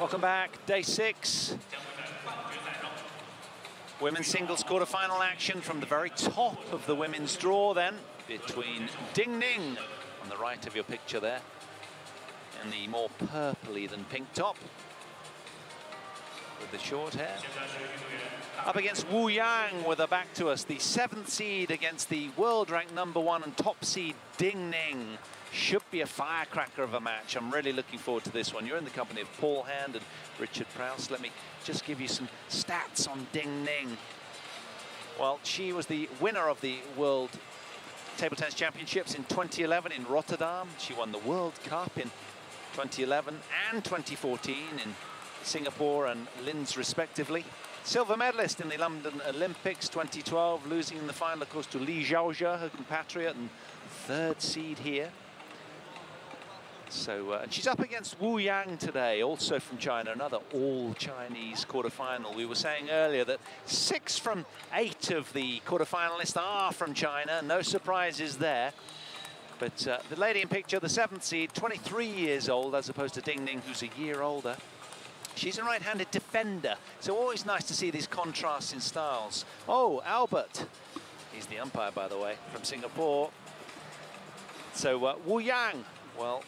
Welcome back, day 6. Women's singles quarter-final action from the very top of the women's draw then, between Ning on the right of your picture there, and the more purpley than pink top, with the short hair. Up against Wu Yang with her back to us, the 7th seed against the world-ranked #1 and top seed Ning. Should be a firecracker of a match. I'm really looking forward to this one. You're in the company of Paul Hand and Richard Prowse. Let me just give you some stats on Ning. Well, she was the winner of the World Table Tennis Championships in 2011 in Rotterdam. She won the World Cup in 2011 and 2014 in Singapore and Linz respectively. Silver medalist in the London Olympics 2012, losing in the final, of course, to Li Zhaozhe, her compatriot, and 3rd seed here. So, and she's up against Wu Yang today, also from China, another all-Chinese quarterfinal. We were saying earlier that 6 from 8 of the quarterfinalists are from China. No surprises there. But the lady in picture, the 7th seed, 23 years old, as opposed to Ning, who's a year older. She's a right-handed defender, so always nice to see these contrasts in styles. Oh, Albert. He's the umpire, by the way, from Singapore. So, Wu Yang, well,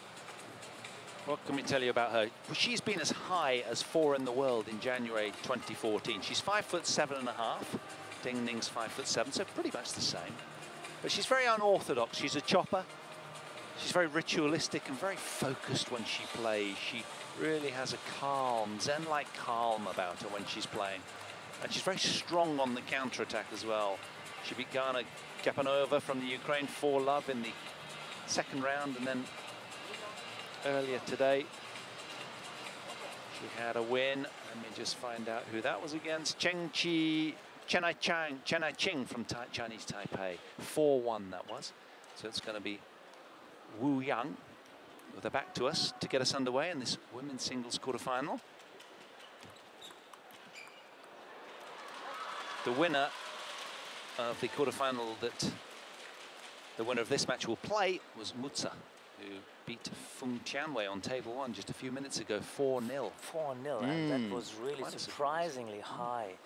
what can we tell you about her? Well, she's been as high as 4 in the world in January 2014. She's 5'7.5". Ning's 5'7", so pretty much the same. But she's very unorthodox. She's a chopper. She's very ritualistic and very focused when she plays. She really has a calm, zen-like calm about her when she's playing. And she's very strong on the counter-attack as well. She beat Gana Gapanova from the Ukraine 4-love in the 2nd round, and then earlier today she had a win. Let me just find out who that was against. Chen Ching from Chinese Taipei. 4-1 that was. So it's going to be Wu Yang with her back to us to get us underway in this women's singles quarterfinal. The winner of the quarterfinal that the winner of this match will play was Mutsa, who beat Feng Tianwei on table 1 just a few minutes ago, 4-0. 4-0, and that was really surprisingly high.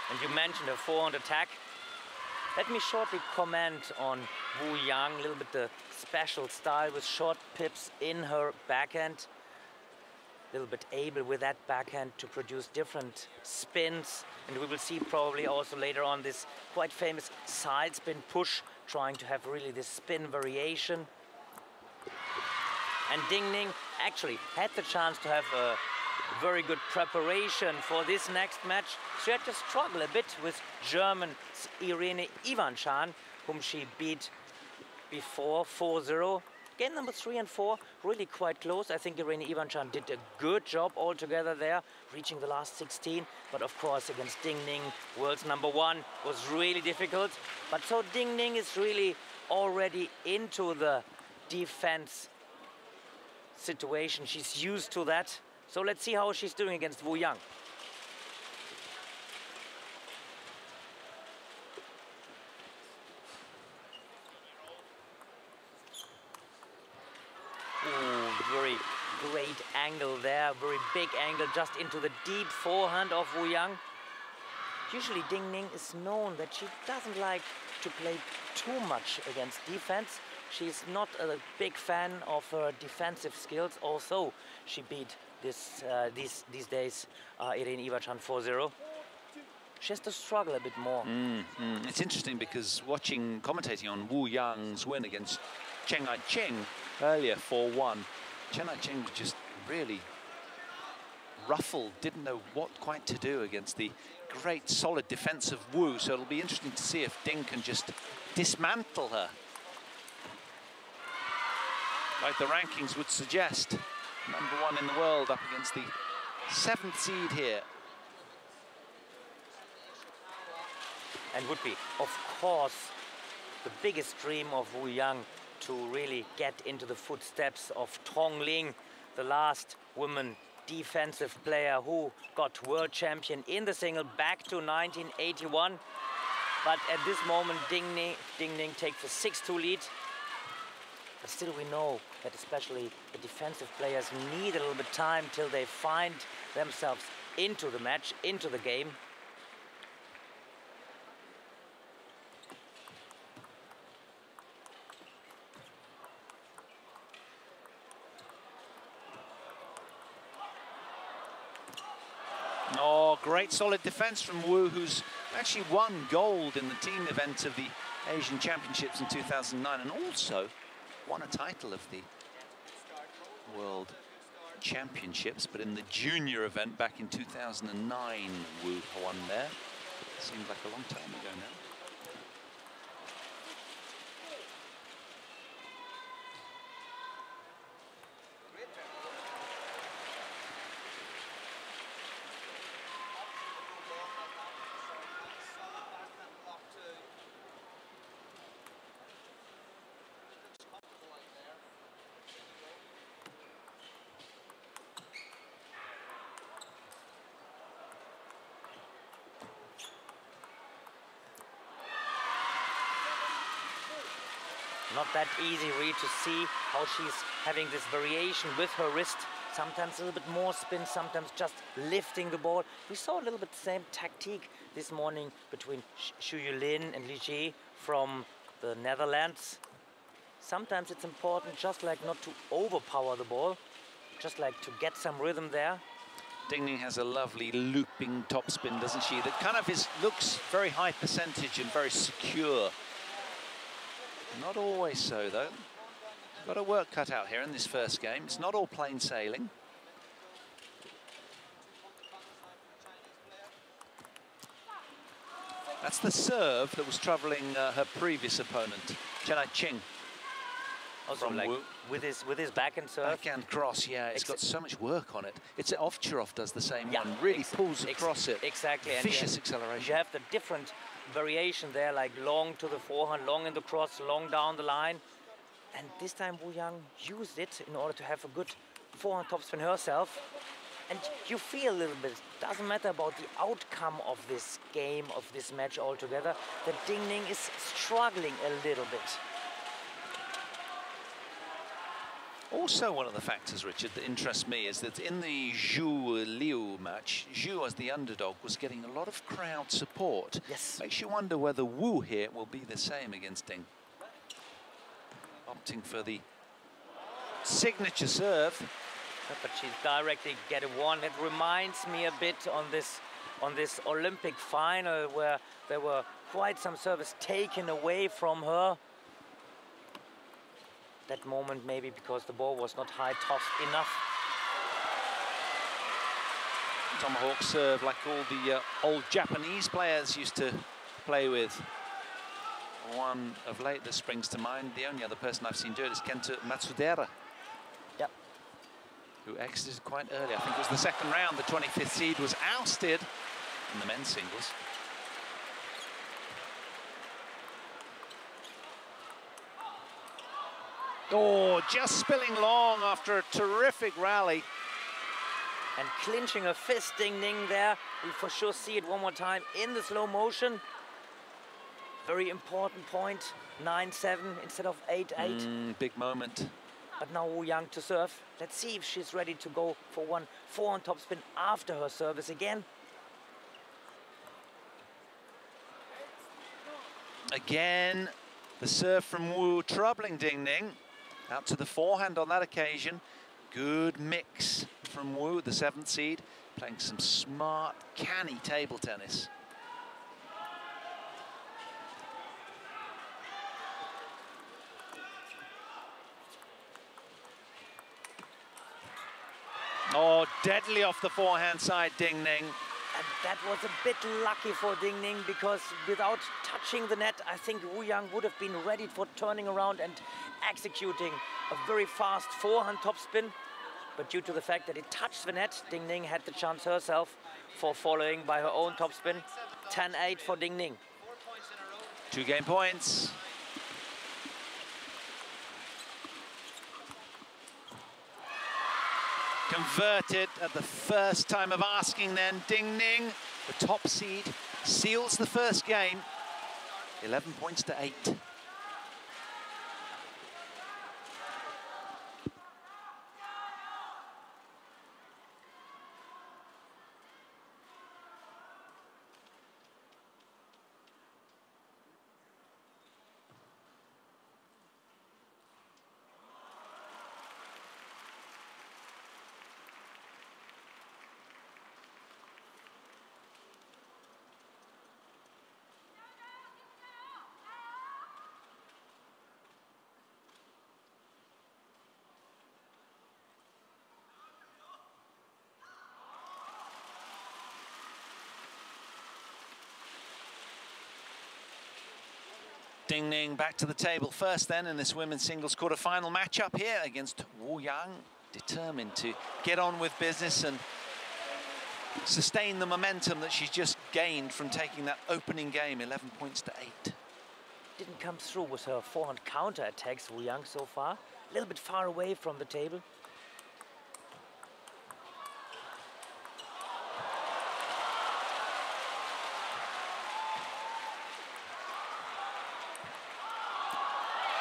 And you mentioned a forehand attack. Let me shortly comment on Wu Yang, a little bit the special style with short pips in her backhand. A little bit able with that backhand to produce different spins. And we will see probably also later on this quite famous side spin push, trying to have really this spin variation. And Ning actually had the chance to have a very good preparation for this next match. She had to struggle a bit with German Irene Ivanchan, whom she beat before 4-0. Game number 3 and 4, really quite close. I think Irene Ivanchan did a good job altogether there, reaching the last 16. But of course, against Ning, world's #1, was really difficult. But so Ning is really already into the defense situation. She's used to that. So let's see how she's doing against Wu Yang. Very great angle there, very big angle just into the deep forehand of Wu Yang. Usually Ning is known that she doesn't like to play too much against defense. She's not a big fan of her defensive skills, although she beat these days Irene Ivanchan 4-0. She has to struggle a bit more. It's interesting because commentating on Wu Yang's win against Chen Ching earlier 4-1, Chen Ching was just really ruffled, didn't know what quite to do against the great solid defense of Wu. So it'll be interesting to see if Ning can just dismantle her, like the rankings would suggest. #1 in the world up against the 7th seed here. And would be, of course, the biggest dream of Wu Yang to really get into the footsteps of Tong Ling, the last woman defensive player who got world champion in the single back to 1981. But at this moment, Ning takes a 6-2 lead. But still we know that especially the defensive players need a little bit time till they find themselves into the match, into the game. Oh, great solid defense from Wu, who's actually won gold in the team event of the Asian Championships in 2009 and also won a title of the World Championships, but in the junior event back in 2009, Wu won there. Seems like a long time ago now. Not that easy really to see how she's having this variation with her wrist. Sometimes a little bit more spin, sometimes just lifting the ball. We saw a little bit the same tactique this morning between Xu Yulin and Li Ji from the Netherlands. Sometimes it's important just like not to overpower the ball, just like to get some rhythm there. Ding Ning has a lovely looping topspin, doesn't she? That kind of looks very high percentage and very secure. Not always so, though. Got a work cut out here in this first game. It's not all plain sailing. That's the serve that was troubling her previous opponent, Chen Ching. Also from like Wu. with his backhand serve. Backhand cross, yeah, it's got so much work on it. It's Ovtcharov does the same one, really pulls across it. Exactly. Vicious and acceleration. You have the different variation there, like long to the forehand, long in the cross, long down the line. And this time Wu Yang used it in order to have a good forehand topspin herself. And you feel a little bit, doesn't matter about the outcome of this game, of this match altogether, that Ding Ning is struggling a little bit. Also, one of the factors, Richard, that interests me is that in the Zhu Liu match, Zhu, as the underdog, was getting a lot of crowd support. Yes. Makes you wonder whether Wu here will be the same against Ding. Opting for the signature serve. But she's directly get a one. It reminds me a bit on this Olympic final where there were quite some service taken away from her. That moment maybe because the ball was not high tossed enough. Tomahawk serve like all the old Japanese players used to play with. One of late that springs to mind, the only other person I've seen do it is Kento Matsudera. Yep. Who exited quite early. I think it was the second round. The 25th seed was ousted in the men's singles. Oh, just spilling long after a terrific rally. And clinching a fist, Ding Ning there. We for sure see it one more time in the slow motion. Very important point, 9-7 instead of 8-8. Big moment. But now Wu Yang to serve. Let's see if she's ready to go for one forehand topspin after her service again. Again, the serve from Wu troubling Ding Ning. Out to the forehand on that occasion. Good mix from Wu, the 7th seed, playing some smart, canny table tennis. Oh, deadly off the forehand side, Ding Ning. And that was a bit lucky for Ding Ning because without touching the net, I think Wu Yang would have been ready for turning around and executing a very fast forehand topspin. But due to the fact that it touched the net, Ding Ning had the chance herself for following by her own topspin. 10-8 for Ding Ning. 2 game points. Converted at the first time of asking then. Ding Ning, the top seed, seals the first game. 11 points to 8. Ding Ning back to the table first then in this women's singles quarter-final matchup here against Wu Yang, determined to get on with business and sustain the momentum that she's just gained from taking that opening game, 11 points to 8. Didn't come through with her forehand counter attacks, Wu Yang, so far. A little bit far away from the table.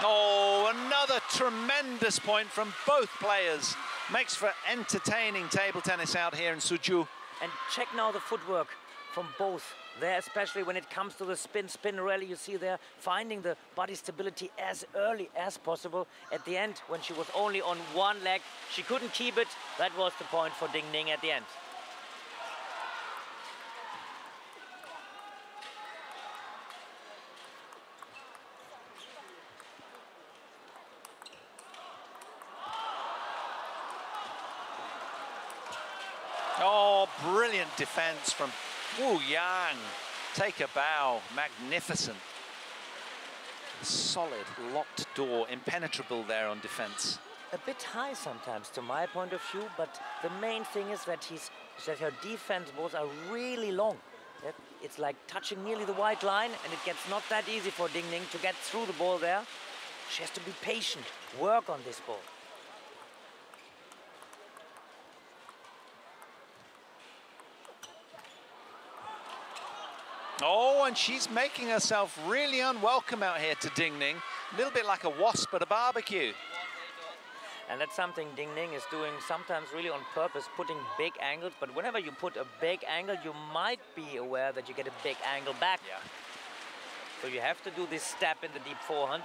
Oh, another tremendous point from both players. Makes for entertaining table tennis out here in Suzhou. And check now the footwork from both there, especially when it comes to the spin rally. You see there, finding the body stability as early as possible. At the end, when she was only on one leg, she couldn't keep it. That was the point for Ding Ning at the end. Oh, brilliant defense from Wu Yang. Take a bow, magnificent. Solid, locked door, impenetrable there on defense. A bit high sometimes, to my point of view, but the main thing is that her defense balls are really long. It's like touching nearly the white line, and it gets not that easy for Ding Ning to get through the ball there. She has to be patient, work on this ball. Oh, and she's making herself really unwelcome out here to Ding Ning. A little bit like a wasp at a barbecue. And that's something Ding Ning is doing sometimes really on purpose, putting big angles. But whenever you put a big angle, you might be aware that you get a big angle back. Yeah. So you have to do this step in the deep forehand.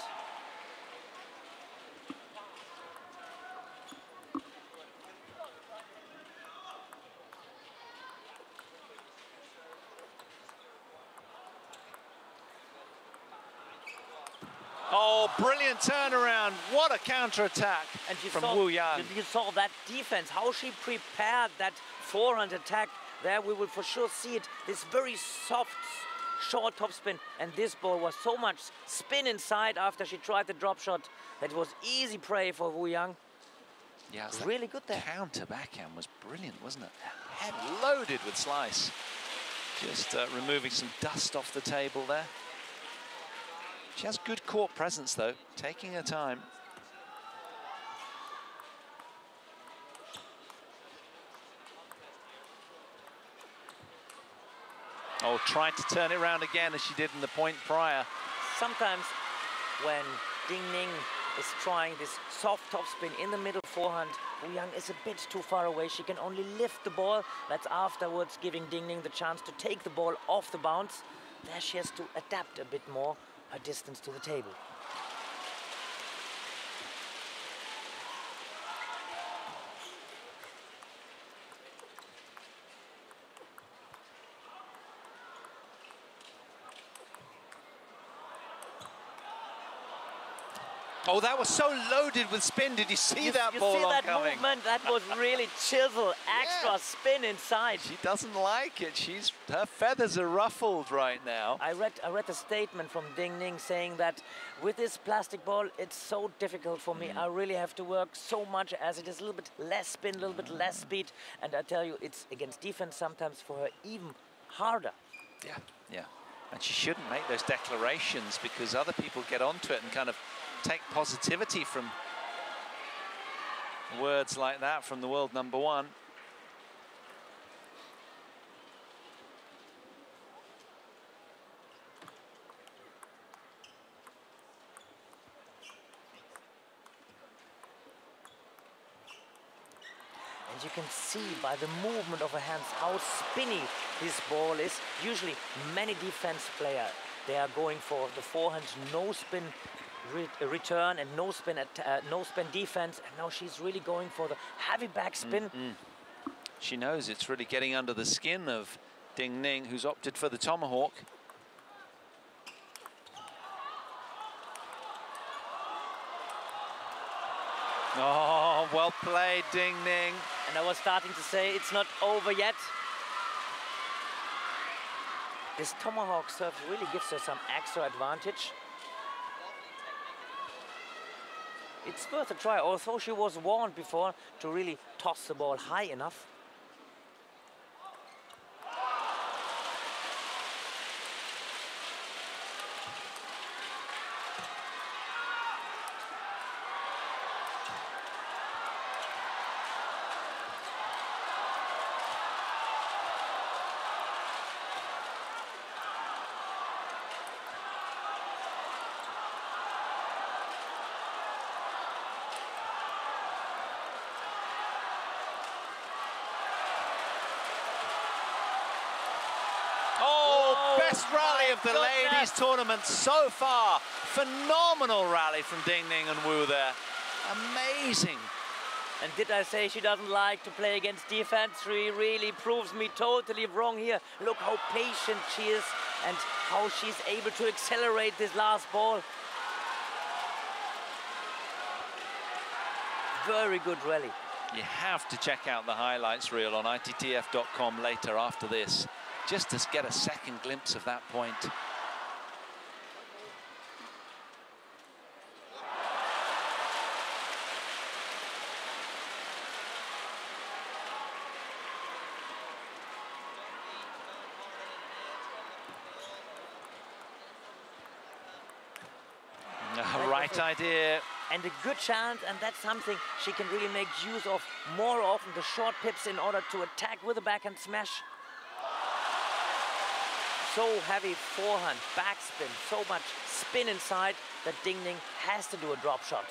Oh, brilliant turnaround. What a counter-attack from Wu Yang. You saw that defense, how she prepared that forehand attack. There we will for sure see it. This very soft, short topspin. And this ball was so much spin inside after she tried the drop shot that it was easy prey for Wu Yang. Yeah, it's really good there. Counter backhand was brilliant, wasn't it? Head loaded with slice. Just removing some dust off the table there. She has good court presence, though, taking her time. Oh, trying to turn it around again as she did in the point prior. Sometimes when Ding Ning is trying this soft topspin in the middle forehand, Wu Yang is a bit too far away. She can only lift the ball. That's afterwards giving Ding Ning the chance to take the ball off the bounce. There she has to adapt a bit more her distance to the table. Oh, that was so loaded with spin. Did you see that ball oncoming? You see that oncoming? movement? That was really chisel, extra spin inside. She doesn't like it. Her feathers are ruffled right now. I read a statement from Ding Ning saying that with this plastic ball, it's so difficult for me. I really have to work so much as it is a little bit less spin, a little bit less speed. And I tell you, it's against defense sometimes for her even harder. Yeah, yeah. And she shouldn't make those declarations because other people get onto it and kind of take positivity from words like that from the world number one. And you can see by the movement of her hands how spinny this ball is. Usually many defense players, they are going for the forehand no spin return and no spin defense, and now she's really going for the heavy backspin. She knows it's really getting under the skin of Ding Ning, who's opted for the tomahawk. Oh, well played, Ding Ning. And I was starting to say it's not over yet. This tomahawk serve really gives her some extra advantage. it's worth a try, although she was warned before to really toss the ball high enough. Best rally of the ladies tournament so far. Phenomenal rally from Ding Ning and Wu there. Amazing. And did I say she doesn't like to play against defense? She really proves me totally wrong here. Look how patient she is and how she's able to accelerate this last ball. Very good rally. You have to check out the highlights reel on ITTF.com later after this, just to get a second glimpse of that point. Right idea. And a good chance, and that's something she can really make use of more often, the short pips, in order to attack with a backhand smash. So heavy forehand, backspin, so much spin inside that Ding Ning has to do a drop shot.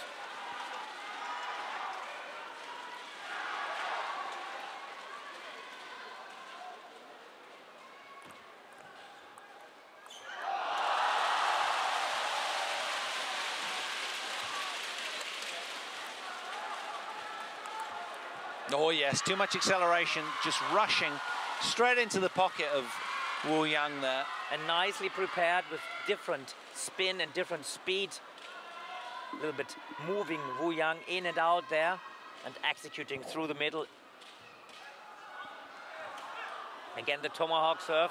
Oh yes, too much acceleration, just rushing straight into the pocket of Wu Yang there. And nicely prepared with different spin and different speed. A little bit moving Wu Yang in and out there and executing through the middle. Again, the tomahawk serve.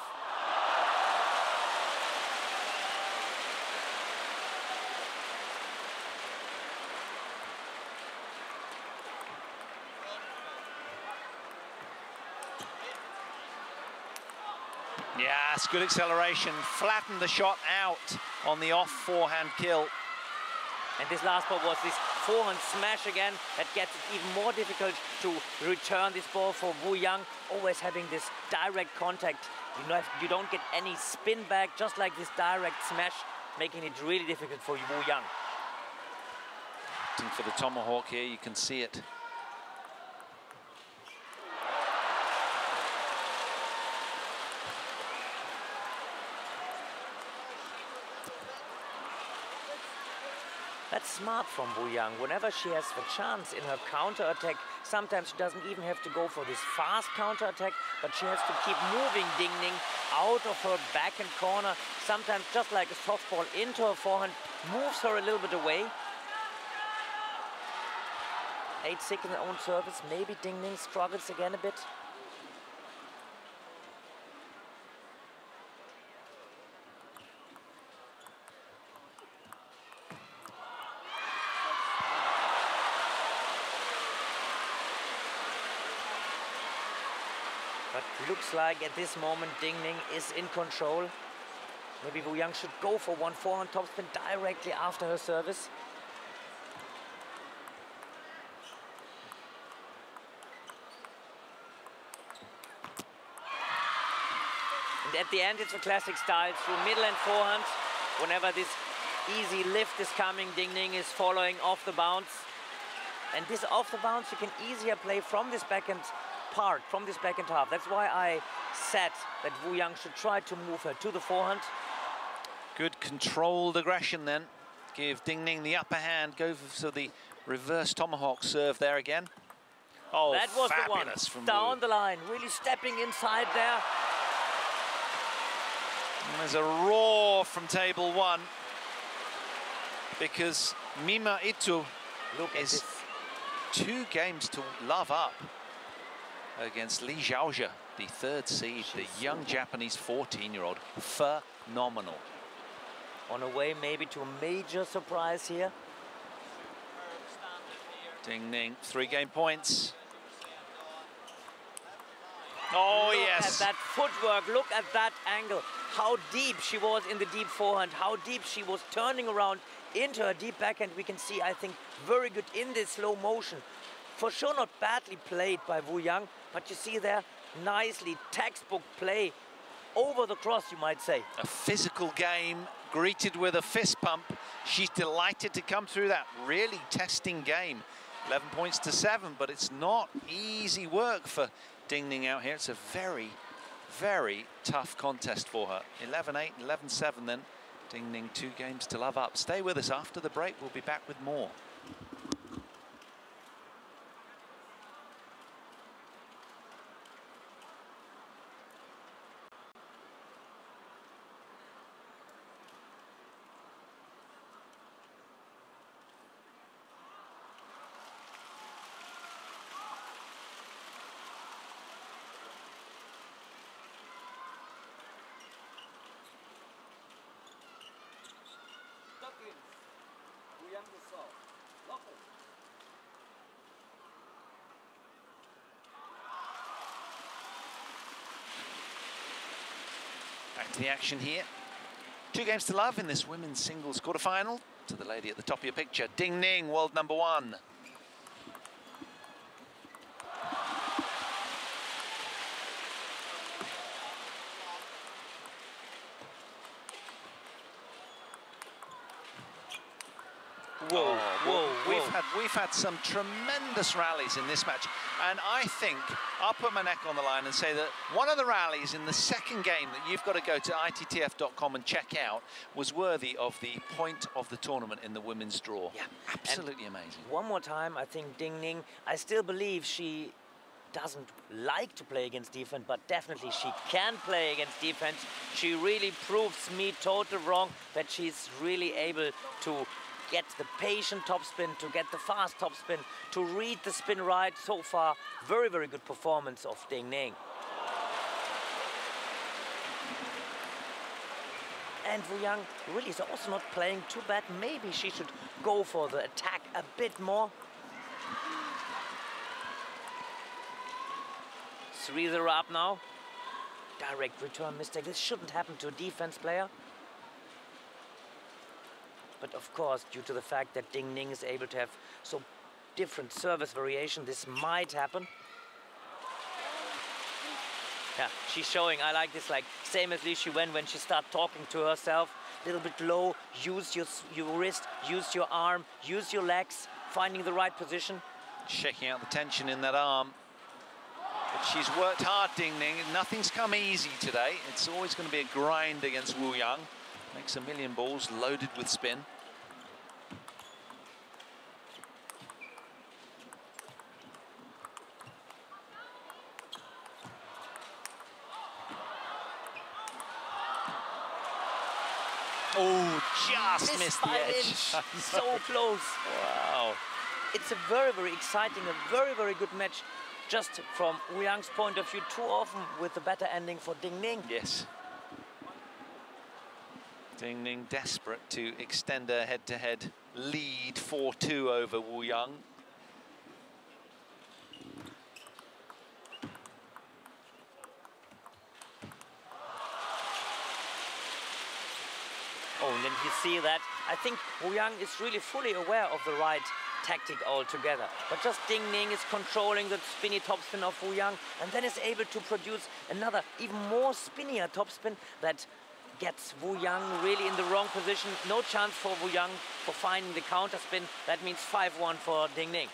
Yes, good acceleration, flattened the shot out on the off forehand kill. And this last ball was this forehand smash again that gets it even more difficult to return this ball for Wu Yang, always having this direct contact. You don't get any spin back, just like this direct smash, making it really difficult for Wu Yang. Opting for the tomahawk here, you can see it. That's smart from Wu Yang. Whenever she has the chance in her counter-attack, sometimes she doesn't even have to go for this fast counter-attack, but she has to keep moving Ding Ning out of her backhand corner. Sometimes just like a softball into her forehand, moves her a little bit away. 8-6 in her own service. Maybe Ding Ning struggles again a bit. But looks like at this moment Ding Ning is in control. Maybe Wu Yang should go for one forehand topspin directly after her service. And at the end it's a classic style through middle and forehand. Whenever this easy lift is coming, Ding Ning is following off the bounce. And this off the bounce you can easier play from this backhand part, from this backhand half. That's why I said that Wu Yang should try to move her to the forehand. Good controlled aggression then. Give Ding Ning the upper hand, go for the reverse tomahawk serve there again. Oh, that was fabulous the one. from Down Wu. the line, really stepping inside there. And there's a roar from table one because Mima Itu is 2 games to love up against Li Zhaozhe, the 3rd seed, the young Japanese 14-year-old. Phenomenal. On a way maybe to a major surprise here. Ding Ning, 3 game points. Oh, look yes. at that footwork, look at that angle. How deep she was in the deep forehand, how deep she was turning around into her deep backhand. We can see, I think, very good in this slow motion. For sure not badly played by Wu Yang, but you see there, nicely textbook play over the cross, you might say. A physical game, greeted with a fist pump. She's delighted to come through that really testing game. 11 points to 7, but it's not easy work for Ding Ning out here. It's a very, very tough contest for her. 11-8, 11-7 then. Ding Ning 2 games to love up. Stay with us after the break. We'll be back with more. Back to the action here. 2 games to love in this women's singles quarterfinal. To the lady at the top of your picture, Ding Ning, world number 1. Whoa, whoa, We've had some tremendous rallies in this match, and I think I'll put my neck on the line and say that one of the rallies in the second game that you've got to go to ITTF.com and check out was worthy of the point of the tournament in the women's draw. Yeah, absolutely amazing. One more time, I think Ding Ning, I still believe she doesn't like to play against defense, but definitely she can play against defense. She really proves me totally wrong that she's really able to get the patient topspin, to get the fast topspin, to read the spin right. So far, very, very good performance of Ding Ning. And Wu Yang really is also not playing too bad. Maybe she should go for the attack a bit more. 3-0 up now. Direct return mistake. This shouldn't happen to a defense player. But of course, due to the fact that Ding Ning is able to have so different service variation, this might happen. Yeah, she's showing, I like this, like same as Li Shiwen when she starts talking to herself. A little bit low, use your wrist, use your arm, use your legs, finding the right position. Shaking out the tension in that arm. But she's worked hard, Ding Ning. Nothing's come easy today. It's always going to be a grind against Wu Yang. Makes a million balls loaded with spin. Oh, just missed the edge. So close. Wow. It's a very, very exciting, a very, very good match. Just from Wu Yang's point of view, too often with the better ending for Ding Ning. Yes. Ding Ning desperate to extend her head-to-head lead 4-2 over Wu Yang. Oh, and then you see that. I think Wu Yang is really fully aware of the right tactic altogether. But just Ding Ning is controlling the spinny topspin of Wu Yang and then is able to produce another, even more spinnier topspin that gets Wu Yang really in the wrong position. No chance for Wu Yang for finding the counter spin. That means 5-1 for Ding Ning.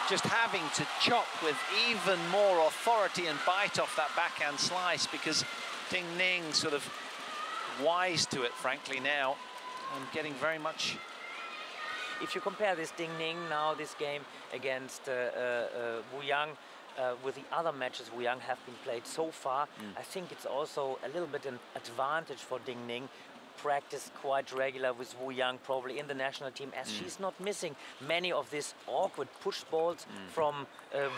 Just having to chop with even more authority and bite off that backhand slice because Ding Ning sort of wise to it, frankly, now, and getting very much. If you compare this Ding Ning now, this game against Wu Yang, with the other matches Wu Yang have been played so far, I think it's also a little bit an advantage for Ding Ning practice quite regular with Wu Yang, probably in the national team, as she's not missing many of these awkward push balls from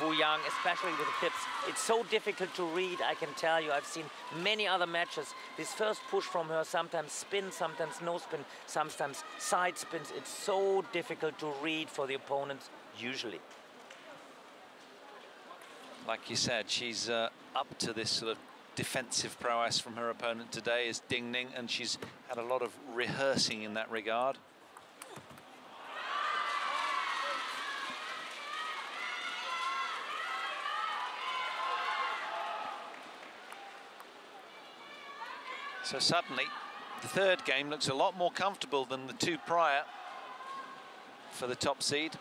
Wu Yang, especially with the pips. It's so difficult to read, I can tell you. I've seen many other matches. This first push from her, sometimes spin, sometimes no spin, sometimes side spins. It's so difficult to read for the opponents, usually. Like you said, she's up to this sort of defensive prowess from her opponent today is Ning, and she's had a lot of rehearsing in that regard. So suddenly, the third game looks a lot more comfortable than the two prior for the top seed,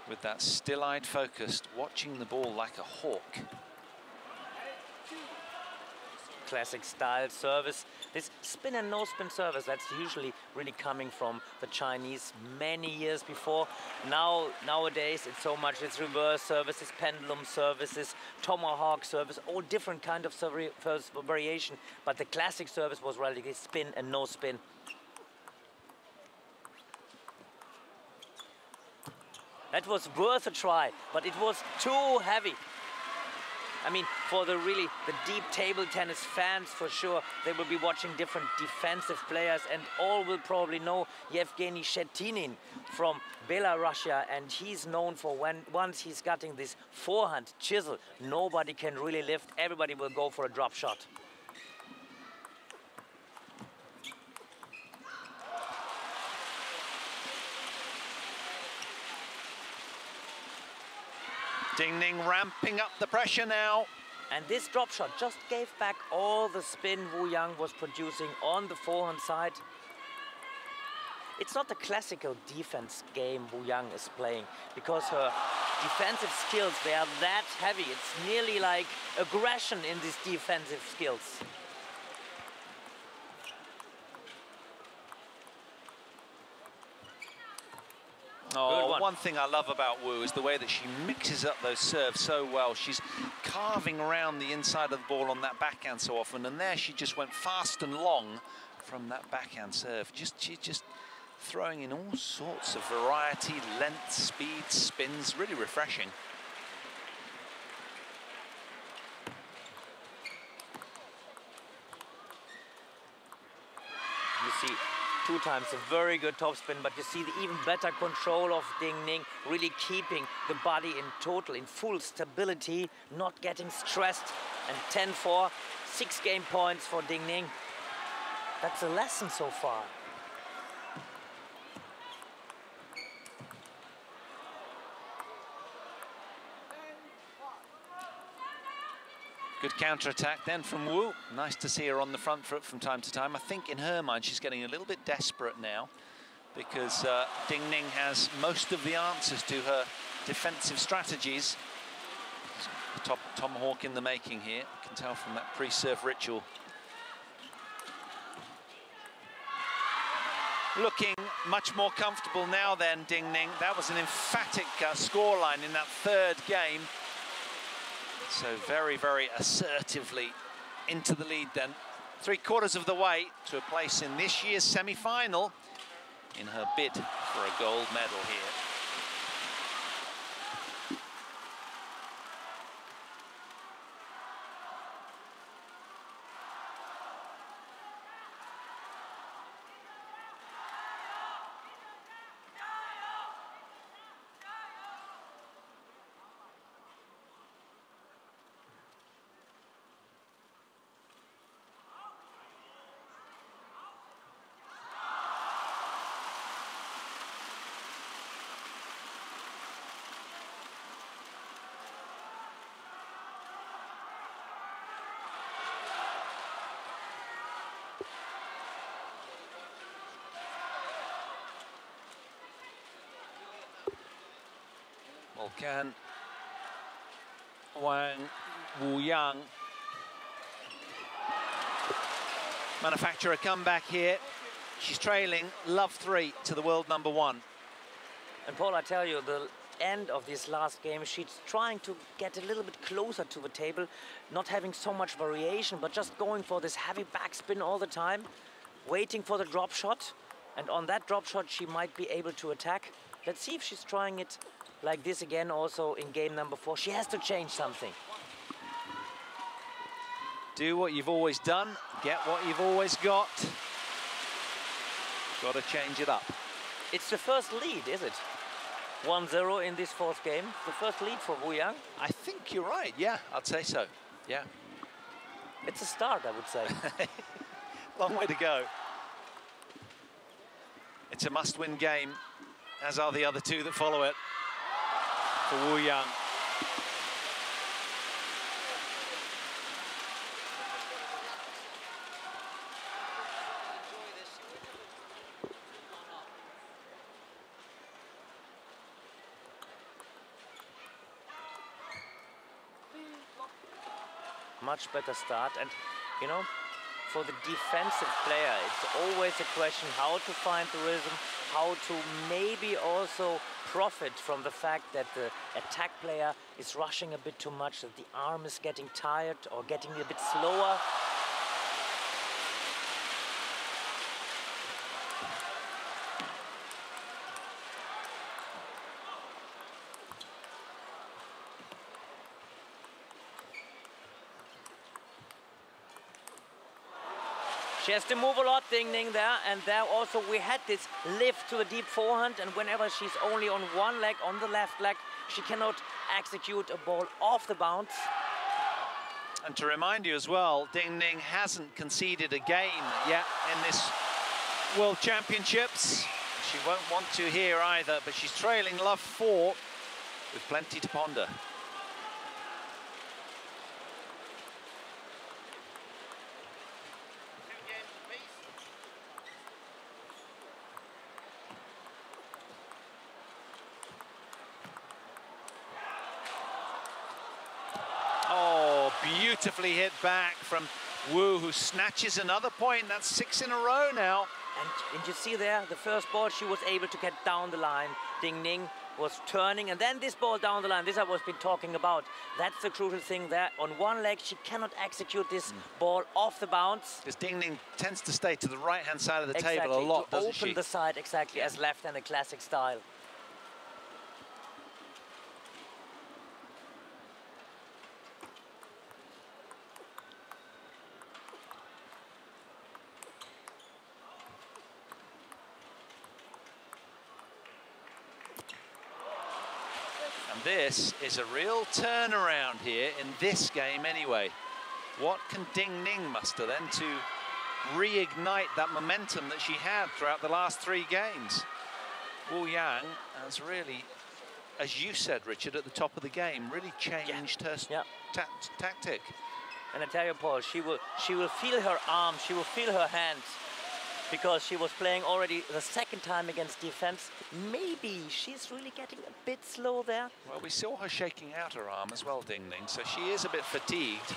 with that still-eyed focus, watching the ball like a hawk. Classic style service. This spin and no spin service, that's usually really coming from the Chinese many years before. Nowadays it's so much, it's reverse services, pendulum services, tomahawk service, all different kind of variation. But the classic service was really spin and no spin. That was worth a try, but it was too heavy. I mean, for the deep table tennis fans, for sure, they will be watching different defensive players, and all will probably know Yevgeny Shetinin from Belarus, and he's known for once he's getting this forehand chisel, nobody can really lift, everybody will go for a drop shot. Ning ramping up the pressure now. And this drop shot just gave back all the spin Wu Yang was producing on the forehand side. It's not the classical defense game Wu Yang is playing, because her defensive skills, they are that heavy. It's nearly like aggression in these defensive skills. Oh, one thing I love about Wu is the way that she mixes up those serves so well. She's carving around the inside of the ball on that backhand so often, and there she just went fast and long from that backhand serve. She's just throwing in all sorts of variety, length, speed, spins, really refreshing. You see, two times a very good topspin, but you see the even better control of Ning, really keeping the body in full stability, not getting stressed. And 10-4, 6 game points for Ning. That's a lesson so far. Good counter-attack then from Wu. Nice to see her on the front foot from time to time. I think in her mind she's getting a little bit desperate now, because Ning has most of the answers to her defensive strategies. Top tomahawk in the making here. You can tell from that pre-serve ritual. Looking much more comfortable now then, Ning. That was an emphatic scoreline in that third game. So very, very assertively into the lead then. 3/4 of the way to a place in this year's semi-final in her bid for a gold medal here. Can Wu Yang manufacture a comeback here? She's trailing love 3 to the world #1. And Paul, I tell you, the end of this last game, she's trying to get a little bit closer to the table, not having so much variation, but just going for this heavy backspin all the time. waiting for the drop shot. And on that drop shot, she might be able to attack. Let's see if she's trying it like this again also in game number 4. She has to change something. Do what you've always done, get what you've always got. Got to change it up. It's the first lead, is it? 1-0 in this 4th game. The first lead for Wu Yang. I think you're right, yeah, I'd say so, yeah. It's a start, I would say. Long way to go. It's a must-win game, as are the other two that follow it for Wu Yang. Much better start, and you know, for the defensive player, it's always a question how to find the rhythm, how to maybe also profit from the fact that the attack player is rushing a bit too much, that the arm is getting tired or getting a bit slower. She has to move a lot, Ning there, and there also we had this lift to a deep forehand, and whenever she's only on one leg, on the left leg, she cannot execute a ball off the bounce. And to remind you as well, Ning hasn't conceded a game yet in this World Championships. She won't want to here either, but she's trailing love 4 with plenty to ponder. Beautifully hit back from Wu, who snatches another point. That's 6 in a row now. And you see there, the first ball she was able to get down the line. Ning was turning, and then this ball down the line. This I was been talking about. That's the crucial thing there. On one leg, she cannot execute this ball off the bounce. Because Ning tends to stay to the right-hand side of the table a lot, doesn't she? Open the side, exactly, as left-handed classic style. This is a real turnaround here in this game anyway. What can Ning muster then to reignite that momentum that she had throughout the last 3 games? Wu Yang has really, as you said, Richard, at the top of the game, really changed her tactic. And I tell you, Paul, she will feel her arms, she will feel her hands, because she was playing already the 2nd time against defense. Maybe she's really getting a bit slow there. Well, we saw her shaking out her arm as well, Ning, so she is a bit fatigued.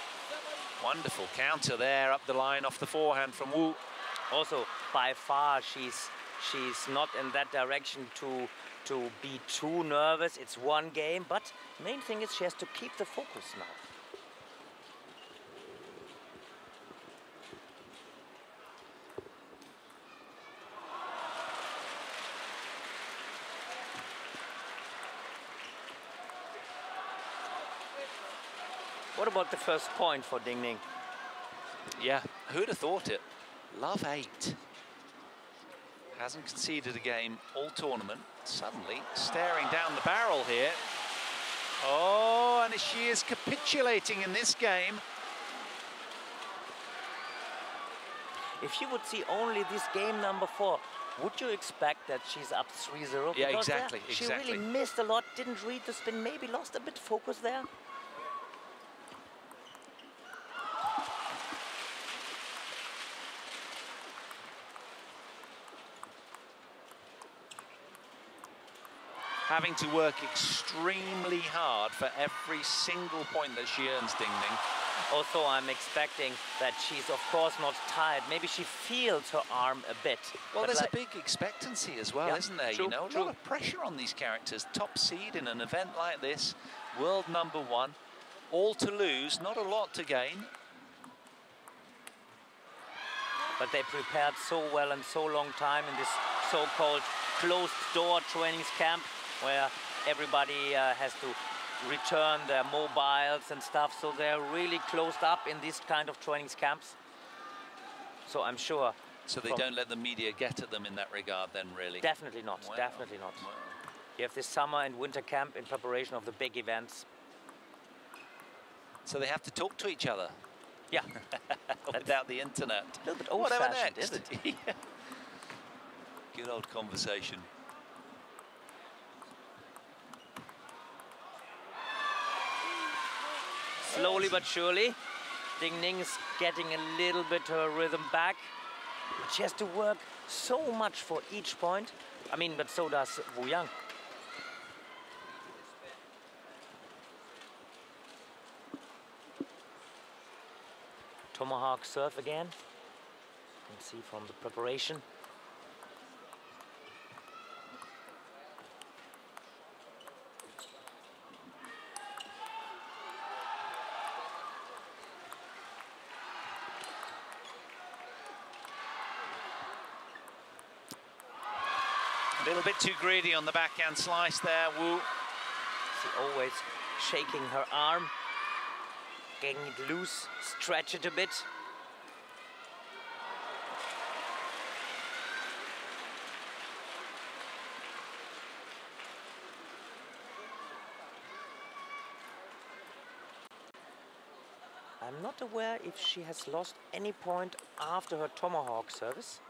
Wonderful counter there up the line off the forehand from Wu. Also, by far, she's not in that direction to be too nervous. It's one game, but main thing is she has to keep the focus now. What about the first point for Ning? Yeah, who'd have thought it? Love 8. Hasn't conceded a game all tournament. Suddenly staring down the barrel here. Oh, and she is capitulating in this game. If you would see only this game number 4, would you expect that she's up 3-0? Yeah, exactly. She really missed a lot, didn't read the spin, maybe lost a bit of focus there. Having to work extremely hard for every single point that she earns, Ning. Also, I'm expecting that she's, of course, not tired. Maybe she feels her arm a bit. Well, there's a big expectancy as well, isn't there? True, you know, a lot of pressure on these characters. Top seed in an event like this, world number 1, all to lose, not a lot to gain. but they prepared so well and so long time in this so-called closed-door trainings camp, where everybody has to return their mobiles and stuff, so they're really closed up in these kind of trainings camps. So I'm sure. So they don't let the media get at them in that regard then, really? Definitely not, wow. definitely not. Wow. You have this summer and winter camp in preparation of the big events. So they have to talk to each other? Yeah. Without the internet. A little bit old-fashioned, isn't it? Yeah. Good old conversation. Slowly but surely, Ning is getting a little bit her rhythm back. But she has to work so much for each point. I mean, but so does Wu Yang. Tomahawk serve again. You can see from the preparation. A little bit too greedy on the backhand slice there, Wu. She always shaking her arm, getting it loose, stretch it a bit. I'm not aware if she has lost any point after her tomahawk service.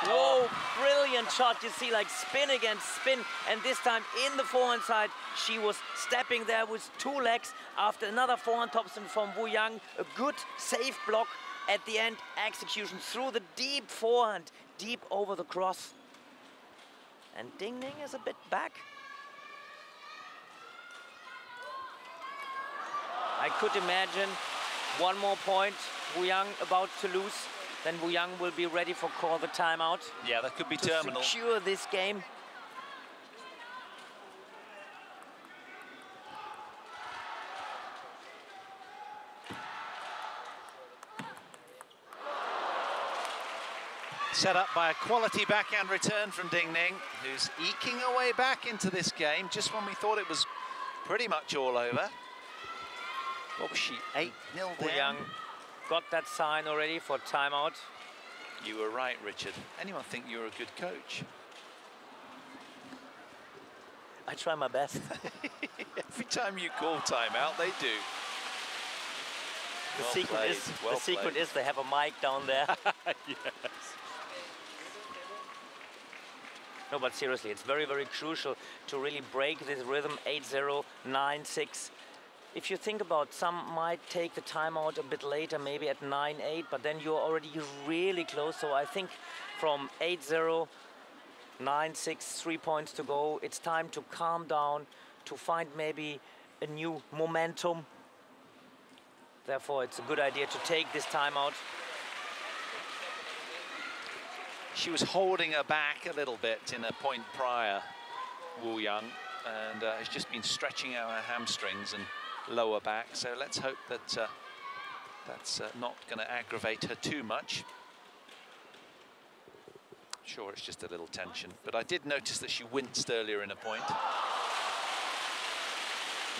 Whoa, brilliant shot. You see, like spin against spin. And this time in the forehand side, she was stepping there with two legs after another forehand topspin from Wu Yang. A good, safe block at the end. Execution through the deep forehand, deep over the cross. And Ning is a bit back. I could imagine one more point, Wu Yang about to lose. Then Wu Yang will be ready for call the timeout. Yeah, that could be to terminal. Secure this game. Set up by a quality backhand return from Ning, who's eking her way back into this game just when we thought it was pretty much all over. What was she, 8-0 down? Wu Yang got that sign already for timeout. You were right, Richard. Anyone think you're a good coach? I try my best. Every time you call timeout, they do. The secret is they have a mic down there. Yes. No, but seriously, it's very, very crucial to really break this rhythm, 8-0, 9-6. If you think about, some might take the timeout a bit later, maybe at 9-8, but then you're already really close. So I think from 8-0, 9-6, 3 points to go, it's time to calm down, to find maybe a new momentum. Therefore, it's a good idea to take this timeout. She was holding her back a little bit in a point prior, Wu Yang, and has just been stretching out her hamstrings and lower back. So let's hope that that's not going to aggravate her too much. Sure, it's just a little tension, but I did notice that she winced earlier in a point.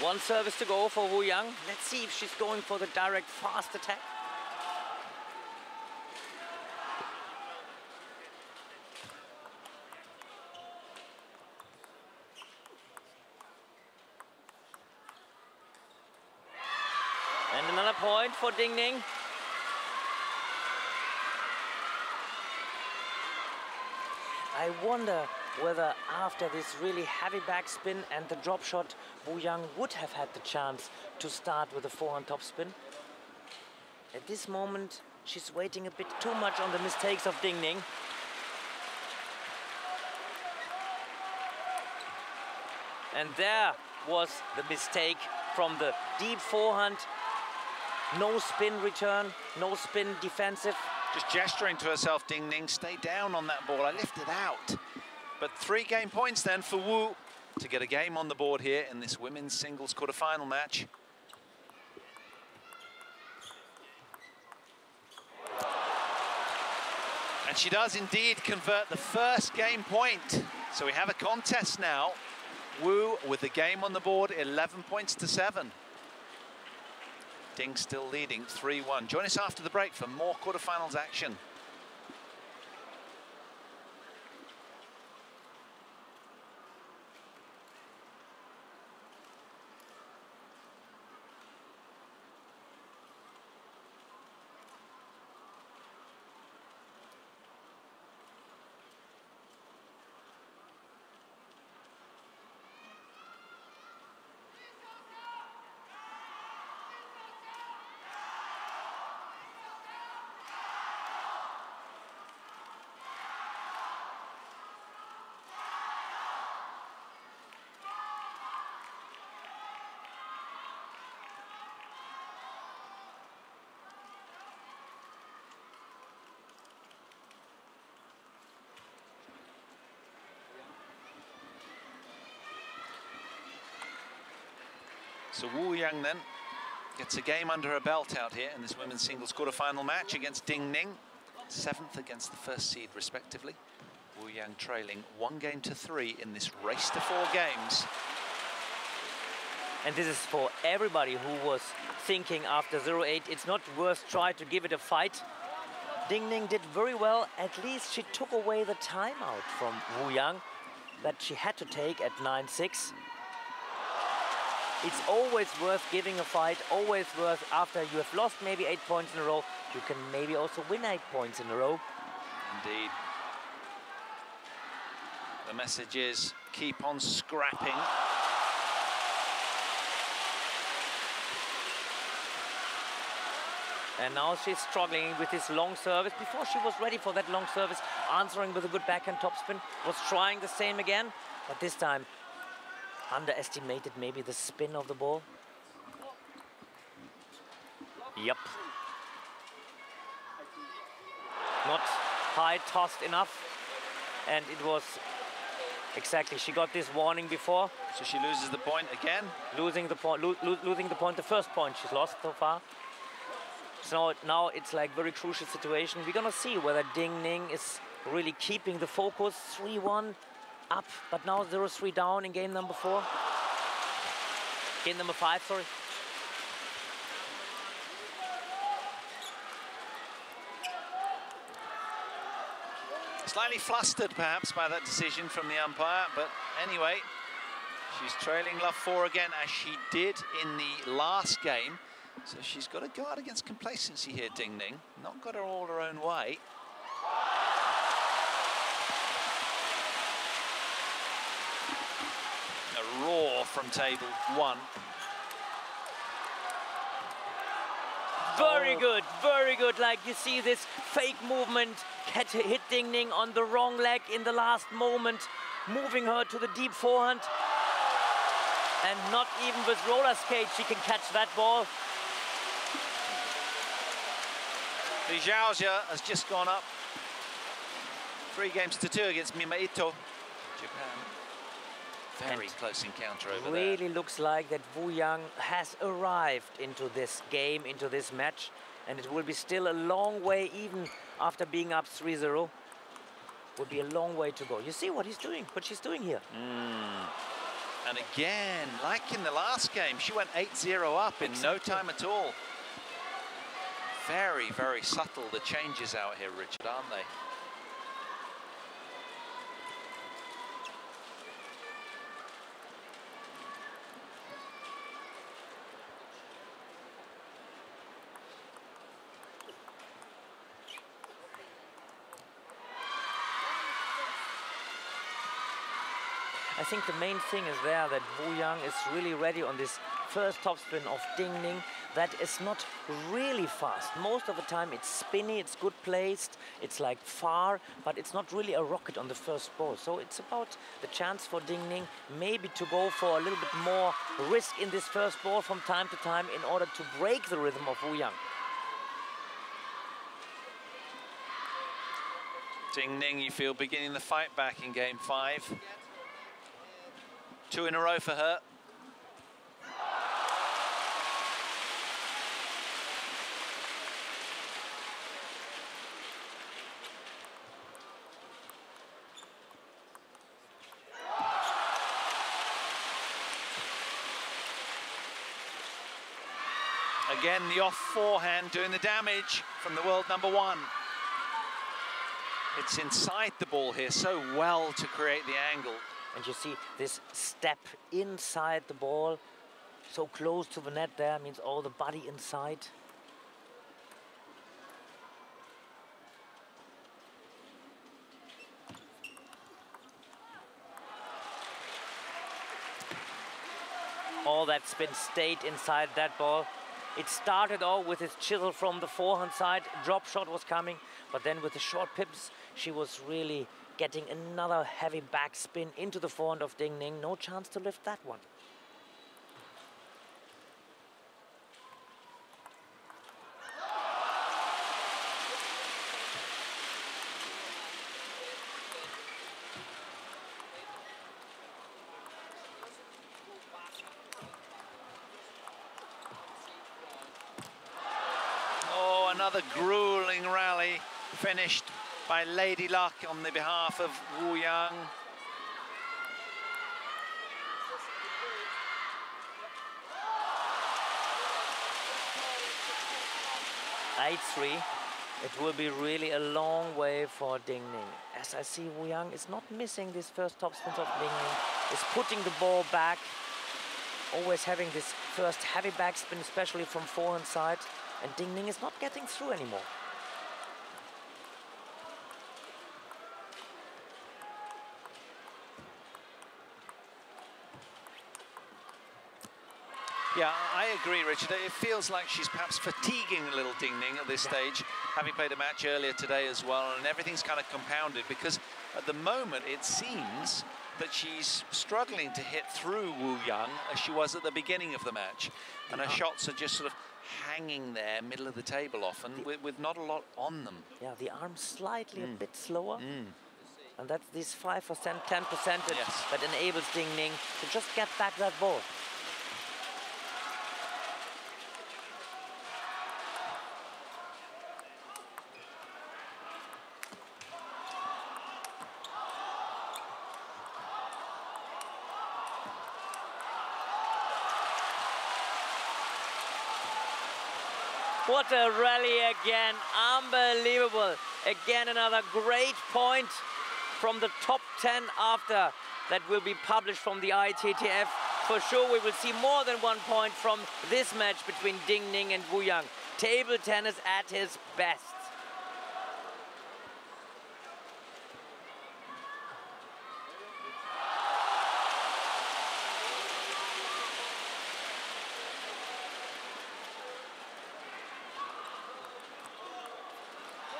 One service to go for Wu Yang. Let's see if she's going for the direct fast attack. And another point for Ning. I wonder whether after this really heavy backspin and the drop shot, Wu Yang would have had the chance to start with a forehand topspin. At this moment, she's waiting a bit too much on the mistakes of Ning. And there was the mistake from the deep forehand. No spin return, no spin defensive. Just gesturing to herself, Ning, stay down on that ball. I lifted out. But 3 game points then for Wu. to get a game on the board here in this women's singles quarterfinal match. And she does indeed convert the first game point. So we have a contest now. Wu with the game on the board, 11 points to 7. Ding still leading 3-1. Join us after the break for more quarterfinals action. So Wu Yang then gets a game under her belt out here in this women's singles quarterfinal match against Ning. 7th against the first seed respectively. Wu Yang trailing 1-3 in this race to 4 games. And this is for everybody who was thinking after 0-8, it's not worth trying to give it a fight. Ning did very well. At least she took away the timeout from Wu Yang that she had to take at 9-6. It's always worth giving a fight, always worth, after you have lost maybe 8 points in a row, you can maybe also win 8 points in a row. Indeed. The message is keep on scrapping. And now she's struggling with this long service. Before she was ready for that long service, answering with a good backhand topspin, was trying the same again, but this time underestimated maybe the spin of the ball. Yep. Not high tossed enough. And it was exactly, she got this warning before. So she loses the point again. Losing the point, losing the point, the first point she's lost so far. So now it's like very crucial situation. We're gonna see whether Ning is really keeping the focus. 3-1. Up, but now 0-3 down in game number 4. Game number 5, sorry. Slightly flustered perhaps by that decision from the umpire, but anyway, she's trailing love 4 again as she did in the last game. So she's got to guard against complacency here, Ning. Not got her all her own way. A roar from table 1. Very good, very good. Like you see this fake movement, hit Ning on the wrong leg in the last moment, moving her to the deep forehand. And not even with roller skates she can catch that ball. Li Xiaojia has just gone up 3-2 against Mima Ito, Japan. Very close encounter over there. Really looks like that Wu Yang has arrived into this game, into this match, and it will be still a long way, even after being up 3-0. Will be a long way to go. You see what he's doing, what she's doing here. And again, like in the last game, she went 8-0 up in no time at all. Very, very subtle, the changes out here, Richard, aren't they? I think the main thing is there that Wu Yang is really ready on this first topspin of Ning. That is not really fast. Most of the time it's spinny, it's good placed, it's like far, but it's not really a rocket on the first ball. So it's about the chance for Ning maybe to go for a little bit more risk in this first ball from time to time in order to break the rhythm of Wu Yang. Ning, you feel beginning the fight back in game 5. 2 in a row for her. Again, the off forehand doing the damage from the world #1. It's inside the ball here so well to create the angle. And you see this step inside the ball, so close to the net there, means all the body inside. All that spin stayed inside that ball. It started all with his chisel from the forehand side. Drop shot was coming, but then with the short pips, she was really getting another heavy backspin into the forehand of Ding Ning. No chance to lift that one. Another grueling rally finished by Lady Luck on the behalf of Wu Yang. Eight-3. It will be really a long way for Ding Ning. As I see, Wu Yang is not missing this first topspin of Ding Ning. Is putting the ball back. Always having this first heavy backspin, especially from forehand side. And Ding Ning is not getting through anymore. Yeah, I agree, Richard. It feels like she's perhaps fatiguing a little Ding Ning at this stage, having played a match earlier today as well, and everything's kind of compounded because at the moment it seems that she's struggling to hit through Wu Yang as she was at the beginning of the match. And her shots are just sort of hanging there, middle of the table often, with not a lot on them. Yeah, the arm's slightly a bit slower. And that's this 5%, 10% that enables Ding Ning to just get back that ball. What a rally again, unbelievable. Again, another great point from the top 10 after that will be published from the ITTF. For sure, we will see more than 1 point from this match between Ding Ning and Wu Yang. Table tennis at his best.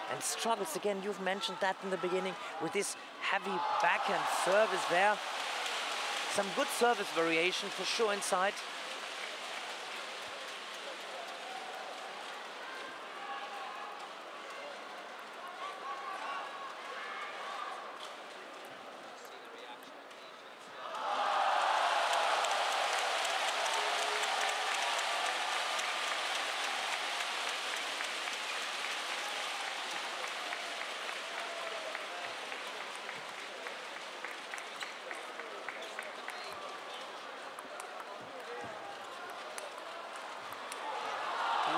And struggles again, you've mentioned that in the beginning, with this heavy backhand service there. Some good service variation for sure inside.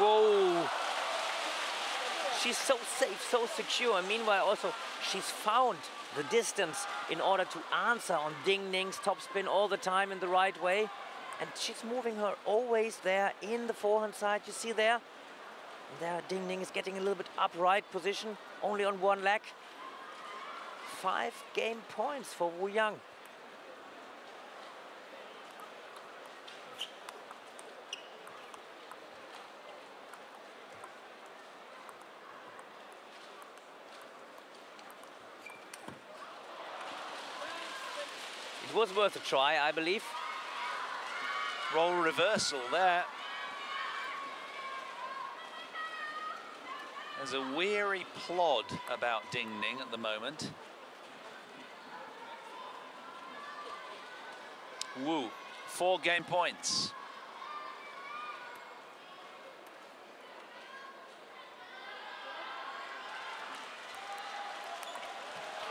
Whoa. She's so safe, so secure. And meanwhile, also, she's found the distance in order to answer on Ding Ning's topspin all the time in the right way. And she's moving her always there in the forehand side. You see there? And there, Ding Ning is getting a little bit upright position, only on one leg. 5 game points for Wu Yang. It was worth a try, I believe. Role reversal there. There's a weary plod about Ding Ning at the moment. Wu, 4 game points.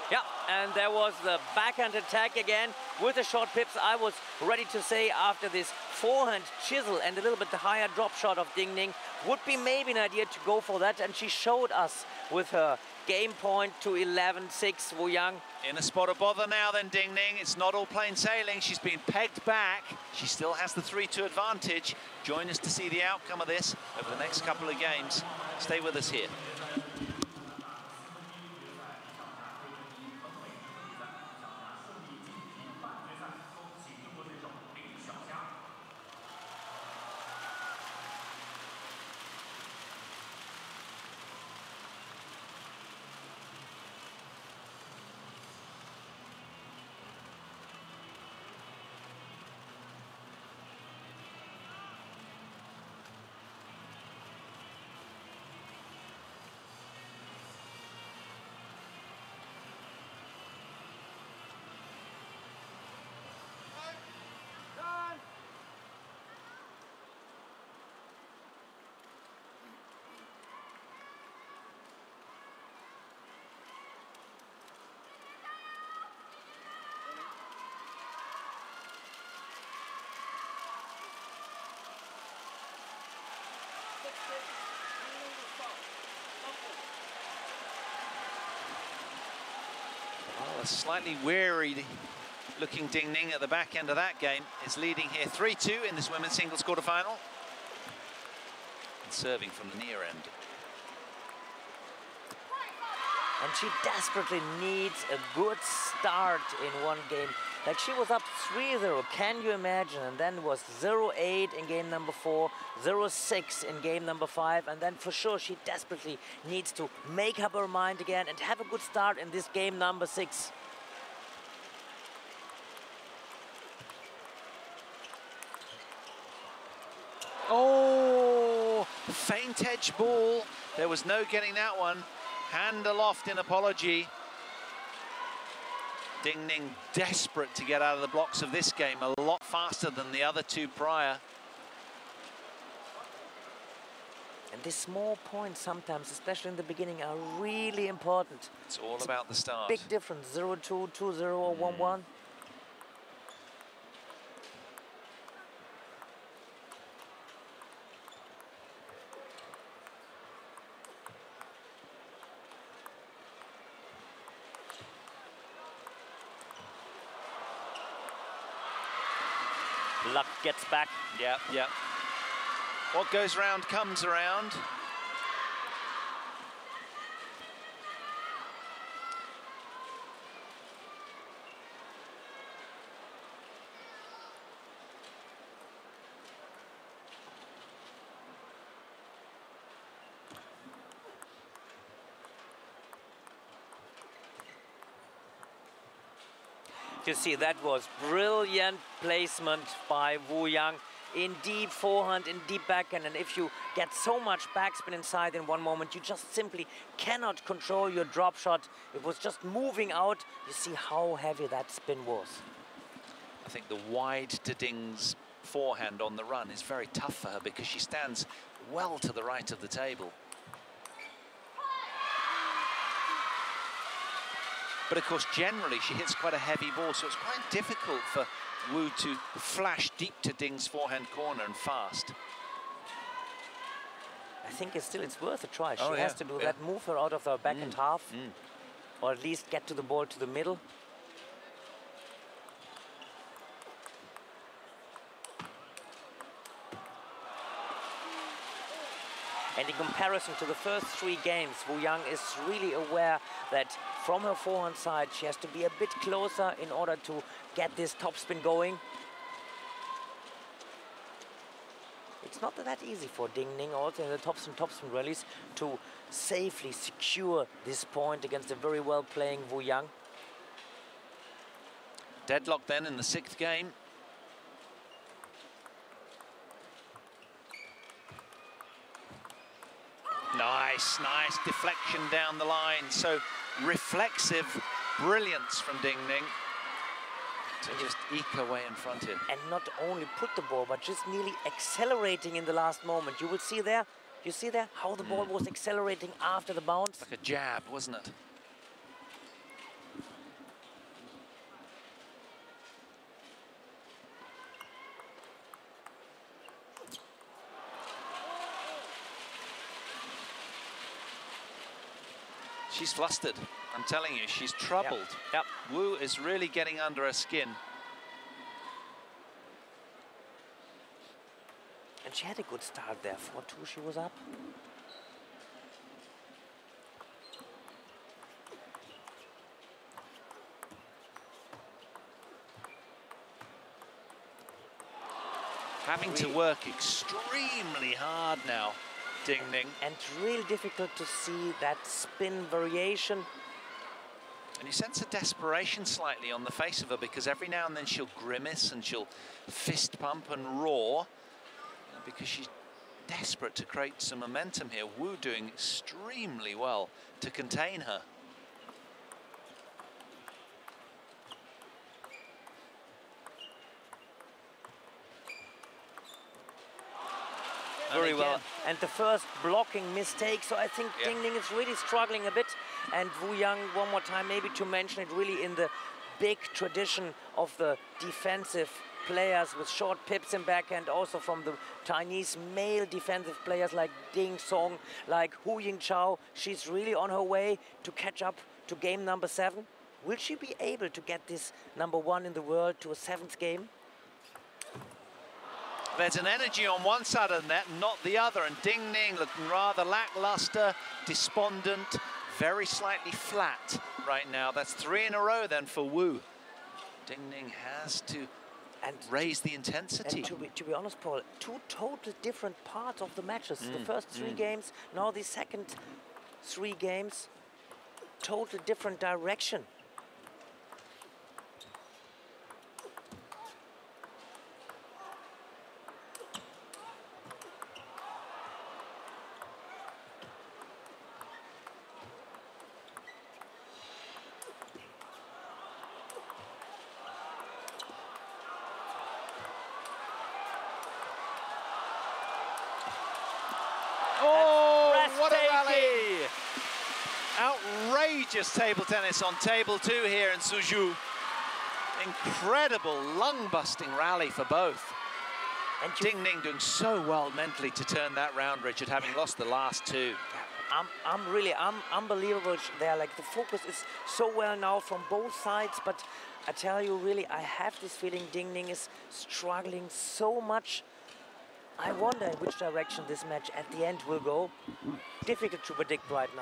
Yeah, and there was the backhand attack again with the short pips. I was ready to say after this forehand chisel and a little bit the higher drop shot of Ding Ning would be maybe an idea to go for that. And she showed us with her game point to 11-6, Wu Yang. In a spot of bother now then, Ding Ning. It's not all plain sailing. She's been pegged back. She still has the 3-2 advantage. Join us to see the outcome of this over the next couple of games. Stay with us here. Well, a slightly weary looking Ding Ning at the back end of that game is leading here 3-2 in this women's singles quarterfinal. And serving from the near end. And she desperately needs a good start in one game. Like she was up 3-0, can you imagine? And then was 0-8 in game number 4, 0-6 in game number 5. And then for sure she desperately needs to make up her mind again and have a good start in this game number 6. Oh, faint edge ball. There was no getting that one. Hand aloft in apology. Ding Ning desperate to get out of the blocks of this game, a lot faster than the other 2 prior. And these small points sometimes, especially in the beginning, are really important. It's all about the start. Big difference, 0-2, 2-0 or 1-1. Luck gets back. Yep, yep. What goes round comes around. You see, that was brilliant placement by Wu Yang in deep forehand, in deep backhand. And if you get so much backspin inside in one moment, you just simply cannot control your drop shot. It was just moving out. You see how heavy that spin was. I think the wide to Ding's forehand on the run is very tough for her because she stands well to the right of the table. But of course, generally, she hits quite a heavy ball, so it's quite difficult for Wu to flash deep to Ding's forehand corner and fast. I think it's worth a try. She has to do that, move her out of the backhand half, or at least get to the ball to the middle. And in comparison to the first 3 games, Wu Yang is really aware that from her forehand side, she has to be a bit closer in order to get this topspin going. It's not that easy for Ding Ning also in the topspin rallies to safely secure this point against a very well playing Wu Yang. Deadlock then in the 6th game. Nice, nice deflection down the line. So reflexive brilliance from Ding Ning to just eke her way in front here. And not only put the ball, but just nearly accelerating in the last moment. You will see there, you see there how the ball was accelerating after the bounce? Like a jab, wasn't it? She's flustered. I'm telling you, she's troubled. Yep. Wu is really getting under her skin. And she had a good start there. 4-2, she was up. Having to work extremely hard now, Ding Ning. And really difficult to see that spin variation. And you sense a desperation slightly on the face of her, because every now and then she'll grimace and she'll fist pump and roar, because she's desperate to create some momentum here. Wu doing extremely well to contain her. Very well. And the first blocking mistake, so I think Ding Ning is really struggling a bit. And Wu Yang, one more time, maybe to mention it, really in the big tradition of the defensive players with short pips in backhand, also from the Chinese male defensive players like Ding Song, like Hu Yingchao. She's really on her way to catch up to game number 7. Will she be able to get this #1 in the world to a 7th game? There's an energy on one side of the net, not the other, and Ding Ning looking rather lackluster, despondent, very slightly flat right now. That's 3 in a row then for Wu. Ding Ning has to raise the intensity. And to be honest, Paul, 2 total different parts of the matches. The first 3 games, now the second 3 games, total different direction. Outrageous table tennis on table 2 here in Suzhou. Incredible lung-busting rally for both. And Ding Ning doing so well mentally to turn that round, Richard, having lost the last 2. I'm unbelievable there. Like, the focus is so well now from both sides, but I tell you, really, I have this feeling Ding Ning is struggling so much. I wonder in which direction this match at the end will go. Difficult to predict right now.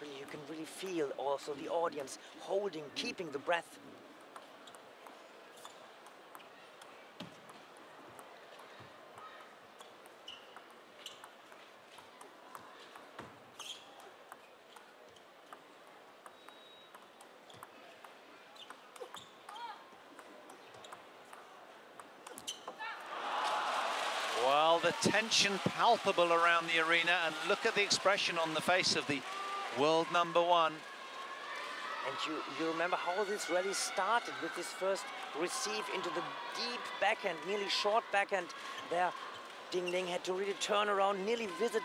You can really feel also the audience holding, keeping the breath. Well, the tension palpable around the arena, and look at the expression on the face of the world #1. And you remember how this rally started with this first receive into the deep backhand, nearly short backhand there. Ding Ning had to really turn around, nearly visit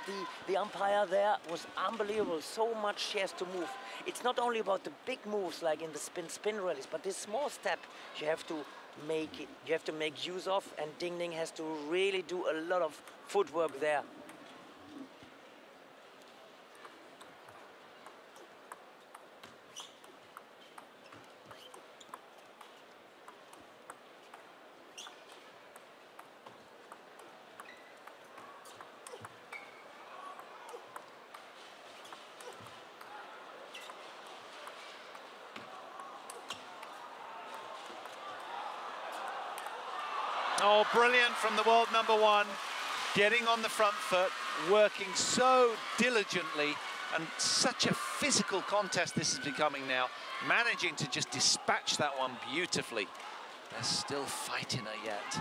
the umpire there. It was unbelievable, so much she has to move. It's not only about the big moves like in the spin rallies, but this small step you have to make use of, and Ding Ning has to really do a lot of footwork there. Oh, brilliant from the world #1, getting on the front foot, working so diligently, and such a physical contest this is becoming now, managing to just dispatch that one beautifully. They're still fighting her yet.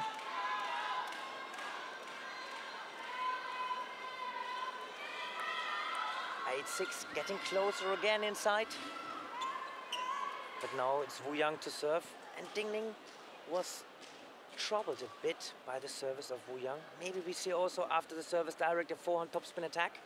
Eight-6, getting closer again inside. But now it's Wu Yang to serve, and Ding Ning was troubled a bit by the service of Wu Yang. Maybe we see also after the service direct a forehand topspin attack.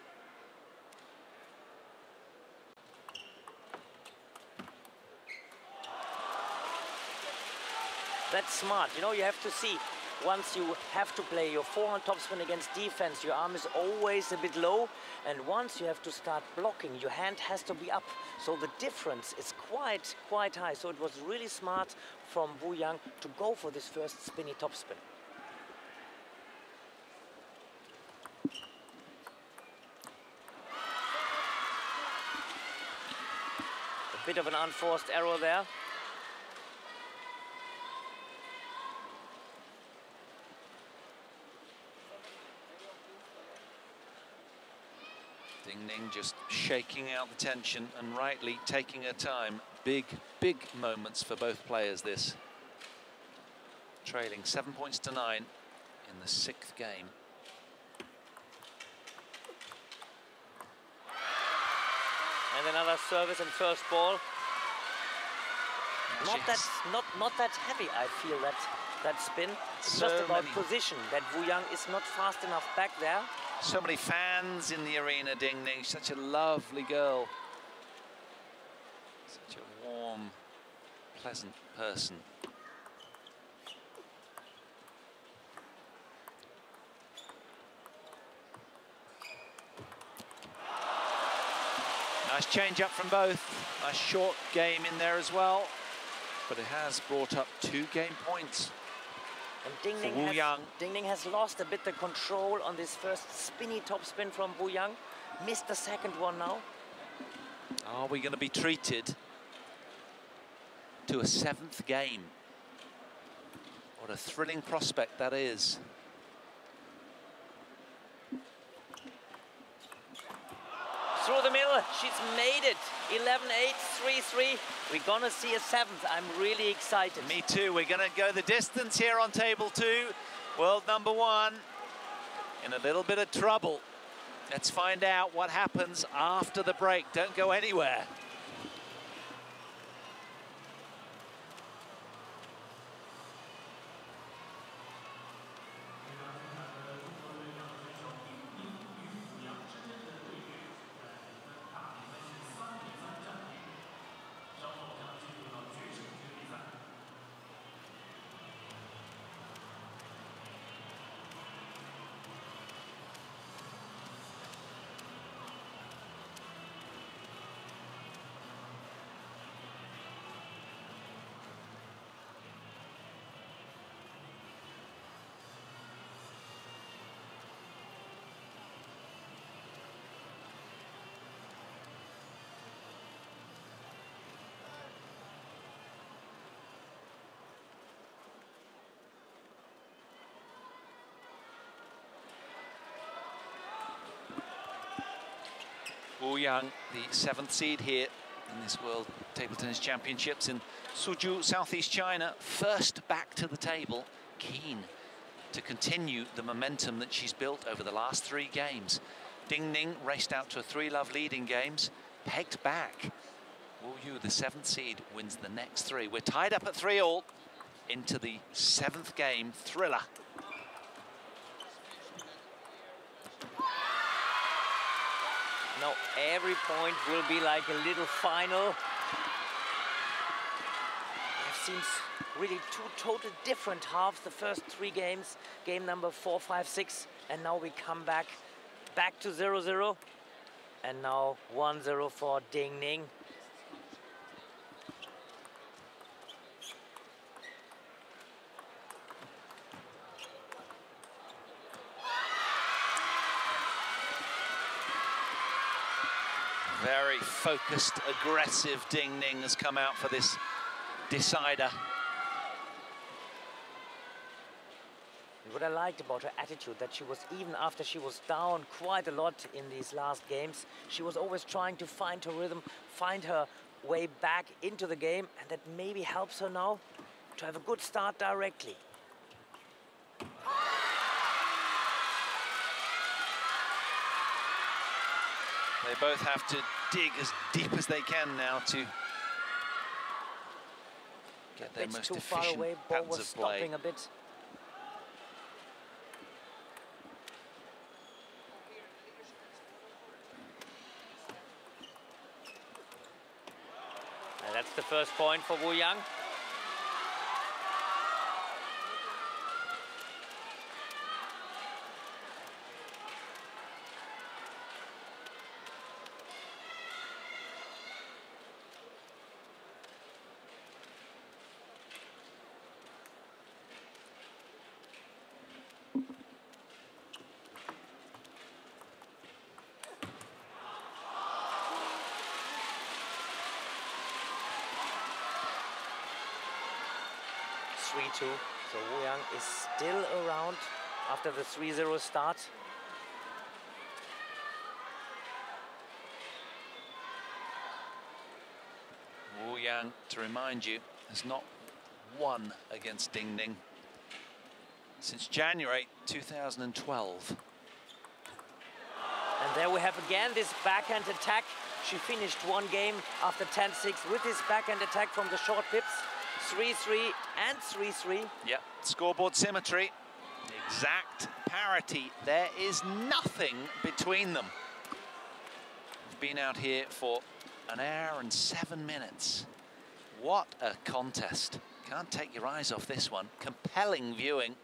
That's smart. You know, you have to see, once you have to play your forehand topspin against defense, your arm is always a bit low, and once you have to start blocking, your hand has to be up. So the difference is quite high. So it was really smart from Wu Yang to go for this first spinny topspin. A bit of an unforced error there. Ding Ning just shaking out the tension and rightly taking her time. Big moments for both players this. Trailing 7 points to 9 in the 6th game. And another service and first ball. Not that heavy, I feel, that spin. It's just about position, that Wu Yang is not fast enough back there. So many fans in the arena, Ding Ning, such a lovely girl. Such a warm, pleasant person. Nice change up from both. Nice short game in there as well. But it has brought up 2 game points. And Ding Ning has lost a bit the control on this first spinny topspin from Wu Yang. Missed the second one now. Are we going to be treated to a 7th game? What a thrilling prospect that is. Through the middle, she's made it. 11-8, 3-3. We're gonna see a 7th. I'm really excited. Me too. We're gonna go the distance here on table 2. World number 1 in a little bit of trouble. Let's find out what happens after the break. Don't go anywhere. Wu Yang, the 7th seed here in this World Table Tennis Championships in Suzhou, Southeast China. First back to the table, keen to continue the momentum that she's built over the last 3 games. Ding Ning raced out to a 3-love lead in games, pegged back. Wu Yu, the 7th seed, wins the next 3. We're tied up at 3-all into the 7th game thriller. Now every point will be like a little final. We've seen really 2 total different halves. The first 3 games, game number 4, 5, 6, and now we come back to 0-0, and now 1-0 for Ding Ning. Very focused, aggressive Ding Ning has come out for this decider. And what I liked about her attitude, that she was, even after she was down quite a lot in these last games, she was always trying to find her rhythm, find her way back into the game, and that maybe helps her now to have a good start directly. They both have to dig as deep as they can now to get A their bit most too far efficient away, ball patterns was of play. stopping a bit. And that's the first point for Wu Yang. So Wu Yang is still around after the 3-0 start. Wu Yang, to remind you, has not won against Ning since January 2012. And there we have again this backhand attack. She finished one game after 10-6 with this backhand attack from the short pips. 3-3 and 3-3. Yep, scoreboard symmetry, exact parity. There is nothing between them. We've been out here for an hour and 7 minutes. What a contest. Can't take your eyes off this one. Compelling viewing.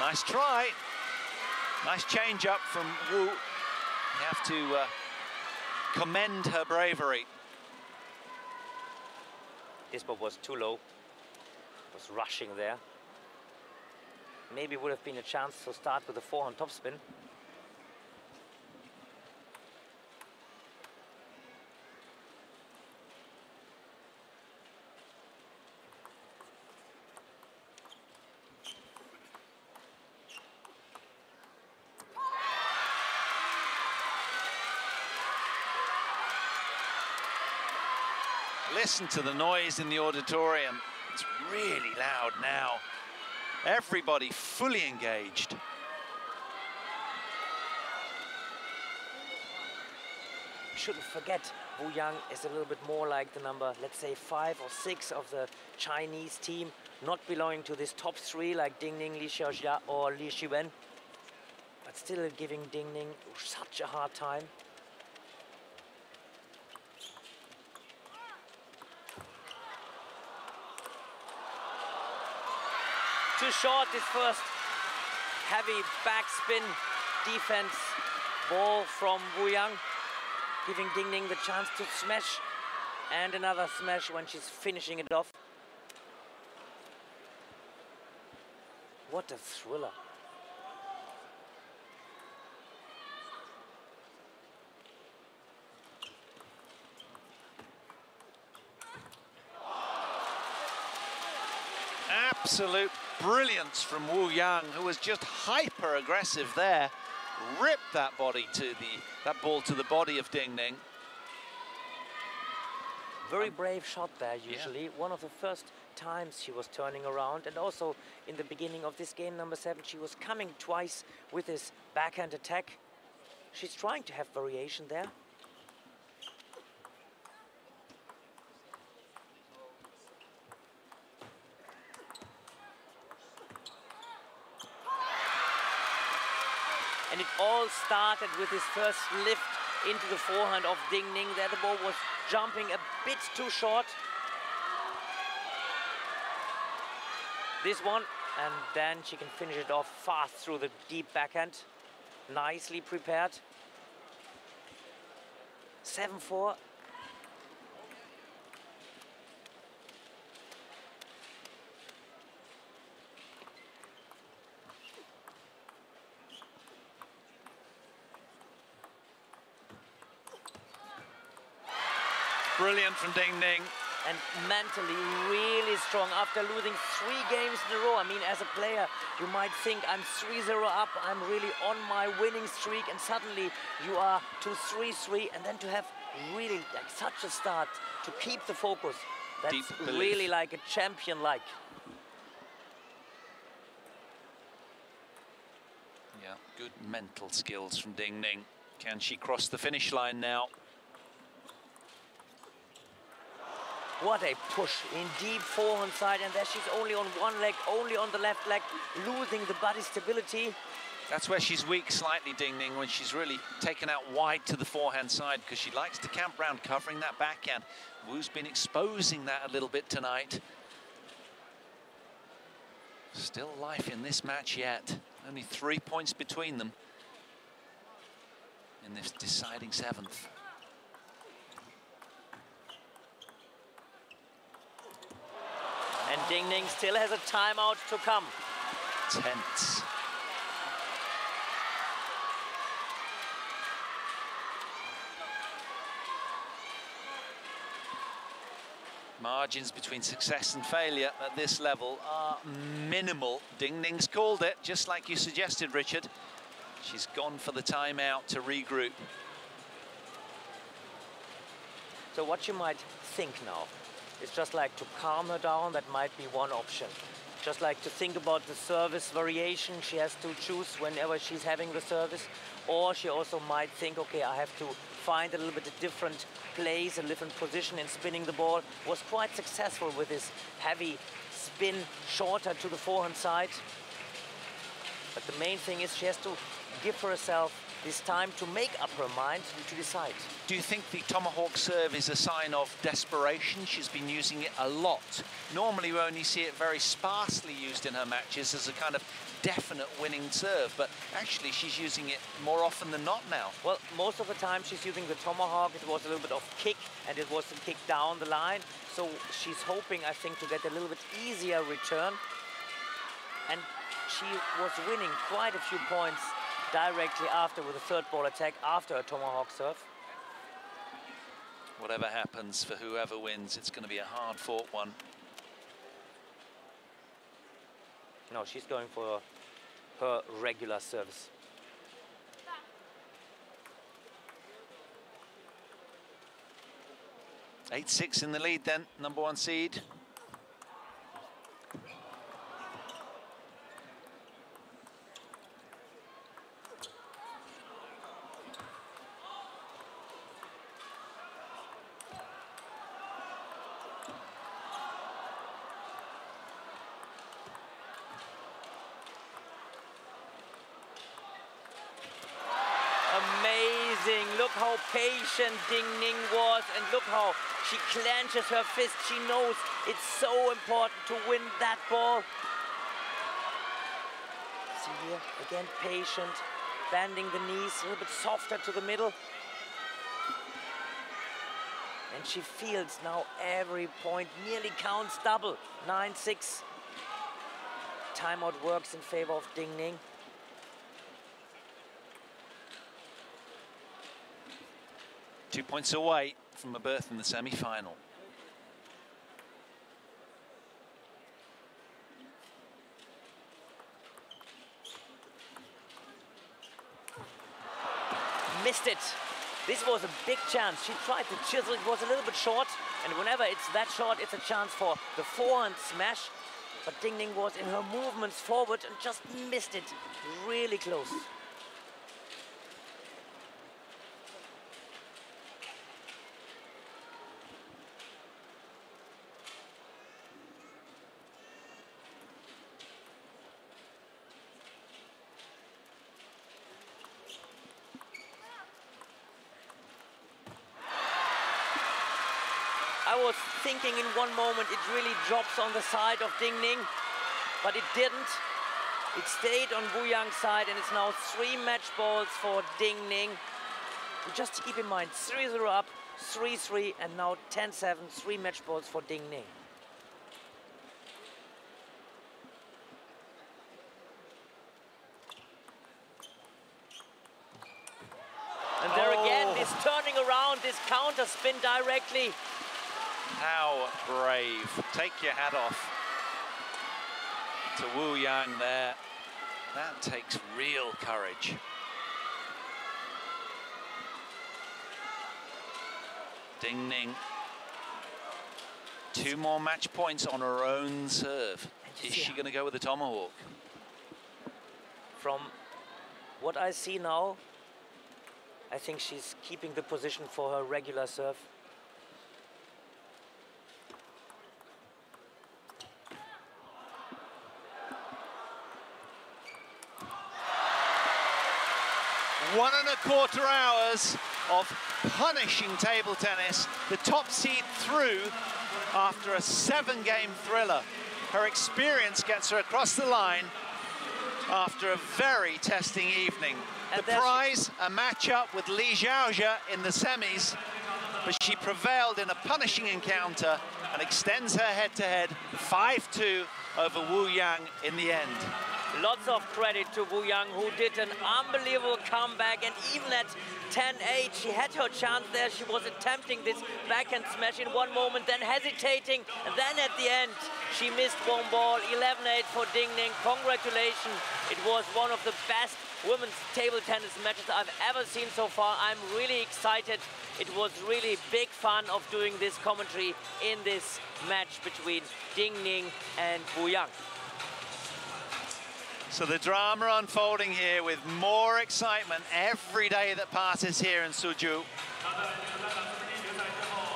Nice try. Nice change up from Wu. You have to commend her bravery. This ball was too low. Was rushing there. Maybe would have been a chance to start with a forehand topspin. Listen to the noise in the auditorium. It's really loud now. Everybody fully engaged. Shouldn't forget, Wu Yang is a little bit more like the number, let's say 5 or 6 of the Chinese team, not belonging to this top 3 like Ding Ning, Li Xiaojia or Li Shiwen, but still giving Ding Ning such a hard time. Too short, this first heavy backspin defense ball from Wu Yang, giving Ding Ning the chance to smash, and another smash when she's finishing it off. What a thriller. Absolute brilliance from Wu Yang, who was just hyper aggressive there. Ripped that body to that ball to the body of Ding Ning. Very brave shot there, usually. Yeah. One of the first times she was turning around, and also in the beginning of this game, number 7, she was coming twice with this backhand attack. She's trying to have variation there. And it all started with his first lift into the forehand of Ding Ning. There the ball was jumping a bit too short. This one, and then she can finish it off fast through the deep backhand. Nicely prepared. 7-4. Brilliant from Ding Ning. And mentally really strong after losing 3 games in a row. I mean, as a player, you might think I'm 3-0 up, I'm really on my winning streak, and suddenly you are to 3-3, and then to have really like such a start, to keep the focus, that's really like a champion-like. Yeah, good mental skills from Ding Ning. Can she cross the finish line now? What a push in deep forehand side, and there she's only on one leg, only on the left leg, losing the body stability. That's where she's weak slightly, Ding Ning, when she's really taken out wide to the forehand side, because she likes to camp round covering that backhand. Wu's been exposing that a little bit tonight. Still life in this match yet. Only 3 points between them in this deciding seventh. And Ding Ning still has a timeout to come. Tense. Margins between success and failure at this level are minimal. Ding Ning's called it, just like you suggested, Richard. She's gone for the timeout to regroup. So what you might think now is just like to calm her down. That might be one option. Just like to think about the service variation she has to choose whenever she's having the service. Or she also might think, okay, I have to find a little bit a different place, a different position in spinning the ball. Was quite successful with this heavy spin, shorter to the forehand side. But the main thing is she has to give herself this time to make up her mind and to decide. Do you think the tomahawk serve is a sign of desperation? She's been using it a lot. Normally we only see it very sparsely used in her matches as a kind of definite winning serve, but actually she's using it more often than not now. Well, most of the time she's using the tomahawk. It was a little bit of kick, and it was a kick down the line. So she's hoping, I think, to get a little bit easier return. And she was winning quite a few points directly after with a third ball attack after a tomahawk serve. Whatever happens for whoever wins, it's going to be a hard-fought one. No, she's going for her regular service. Eight 6 in the lead then, number one seed. Amazing, look how patient Ding Ning was, and look how she clenches her fist. She knows it's so important to win that ball. See here, again patient, bending the knees a little bit softer to the middle. And she feels now every point nearly counts double, 9-6. Timeout works in favor of Ding Ning. Two points away from a berth in the semi-final. Missed it. This was a big chance. She tried to chisel. It was a little bit short. And whenever it's that short, it's a chance for the forehand smash. But Ding Ning was in her movements forward and just missed it. Really close. I was thinking in one moment it really drops on the side of Ding Ning, but it didn't. It stayed on Wu Yang's side, and it's now 3 match balls for Ding Ning. And just to keep in mind, 3-0 up, 3-3, and now 10-7, 3 match balls for Ding Ning. And there again, this turning around, this counter spin directly. How brave. Take your hat off to Wu Yang there. That takes real courage. Ding Ning. 2 more match points on her own serve. Is she going to go with the tomahawk? From what I see now, I think she's keeping the position for her regular serve. 1¼ hours of punishing table tennis. The top seed through after a 7-game thriller. Her experience gets her across the line after a very testing evening. The prize, a matchup with Li Xiaojia in the semis, but she prevailed in a punishing encounter and extends her head-to-head 5-2 over Wu Yang in the end. Lots of credit to Wu Yang, who did an unbelievable comeback, and even at 10-8, she had her chance there. She was attempting this backhand smash in one moment, then hesitating, and then at the end, she missed one ball. 11-8 for Ning. Congratulations. It was one of the best women's table tennis matches I've ever seen so far. I'm really excited. It was really big fun of doing this commentary in this match between Ning and Wu Yang. So the drama unfolding here with more excitement every day that passes here in Suzhou.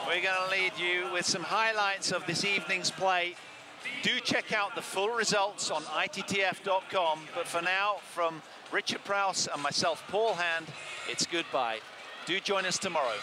We're going to lead you with some highlights of this evening's play. Do check out the full results on ITTF.com. But for now, from Richard Prowse and myself, Paul Hand, it's goodbye. Do join us tomorrow.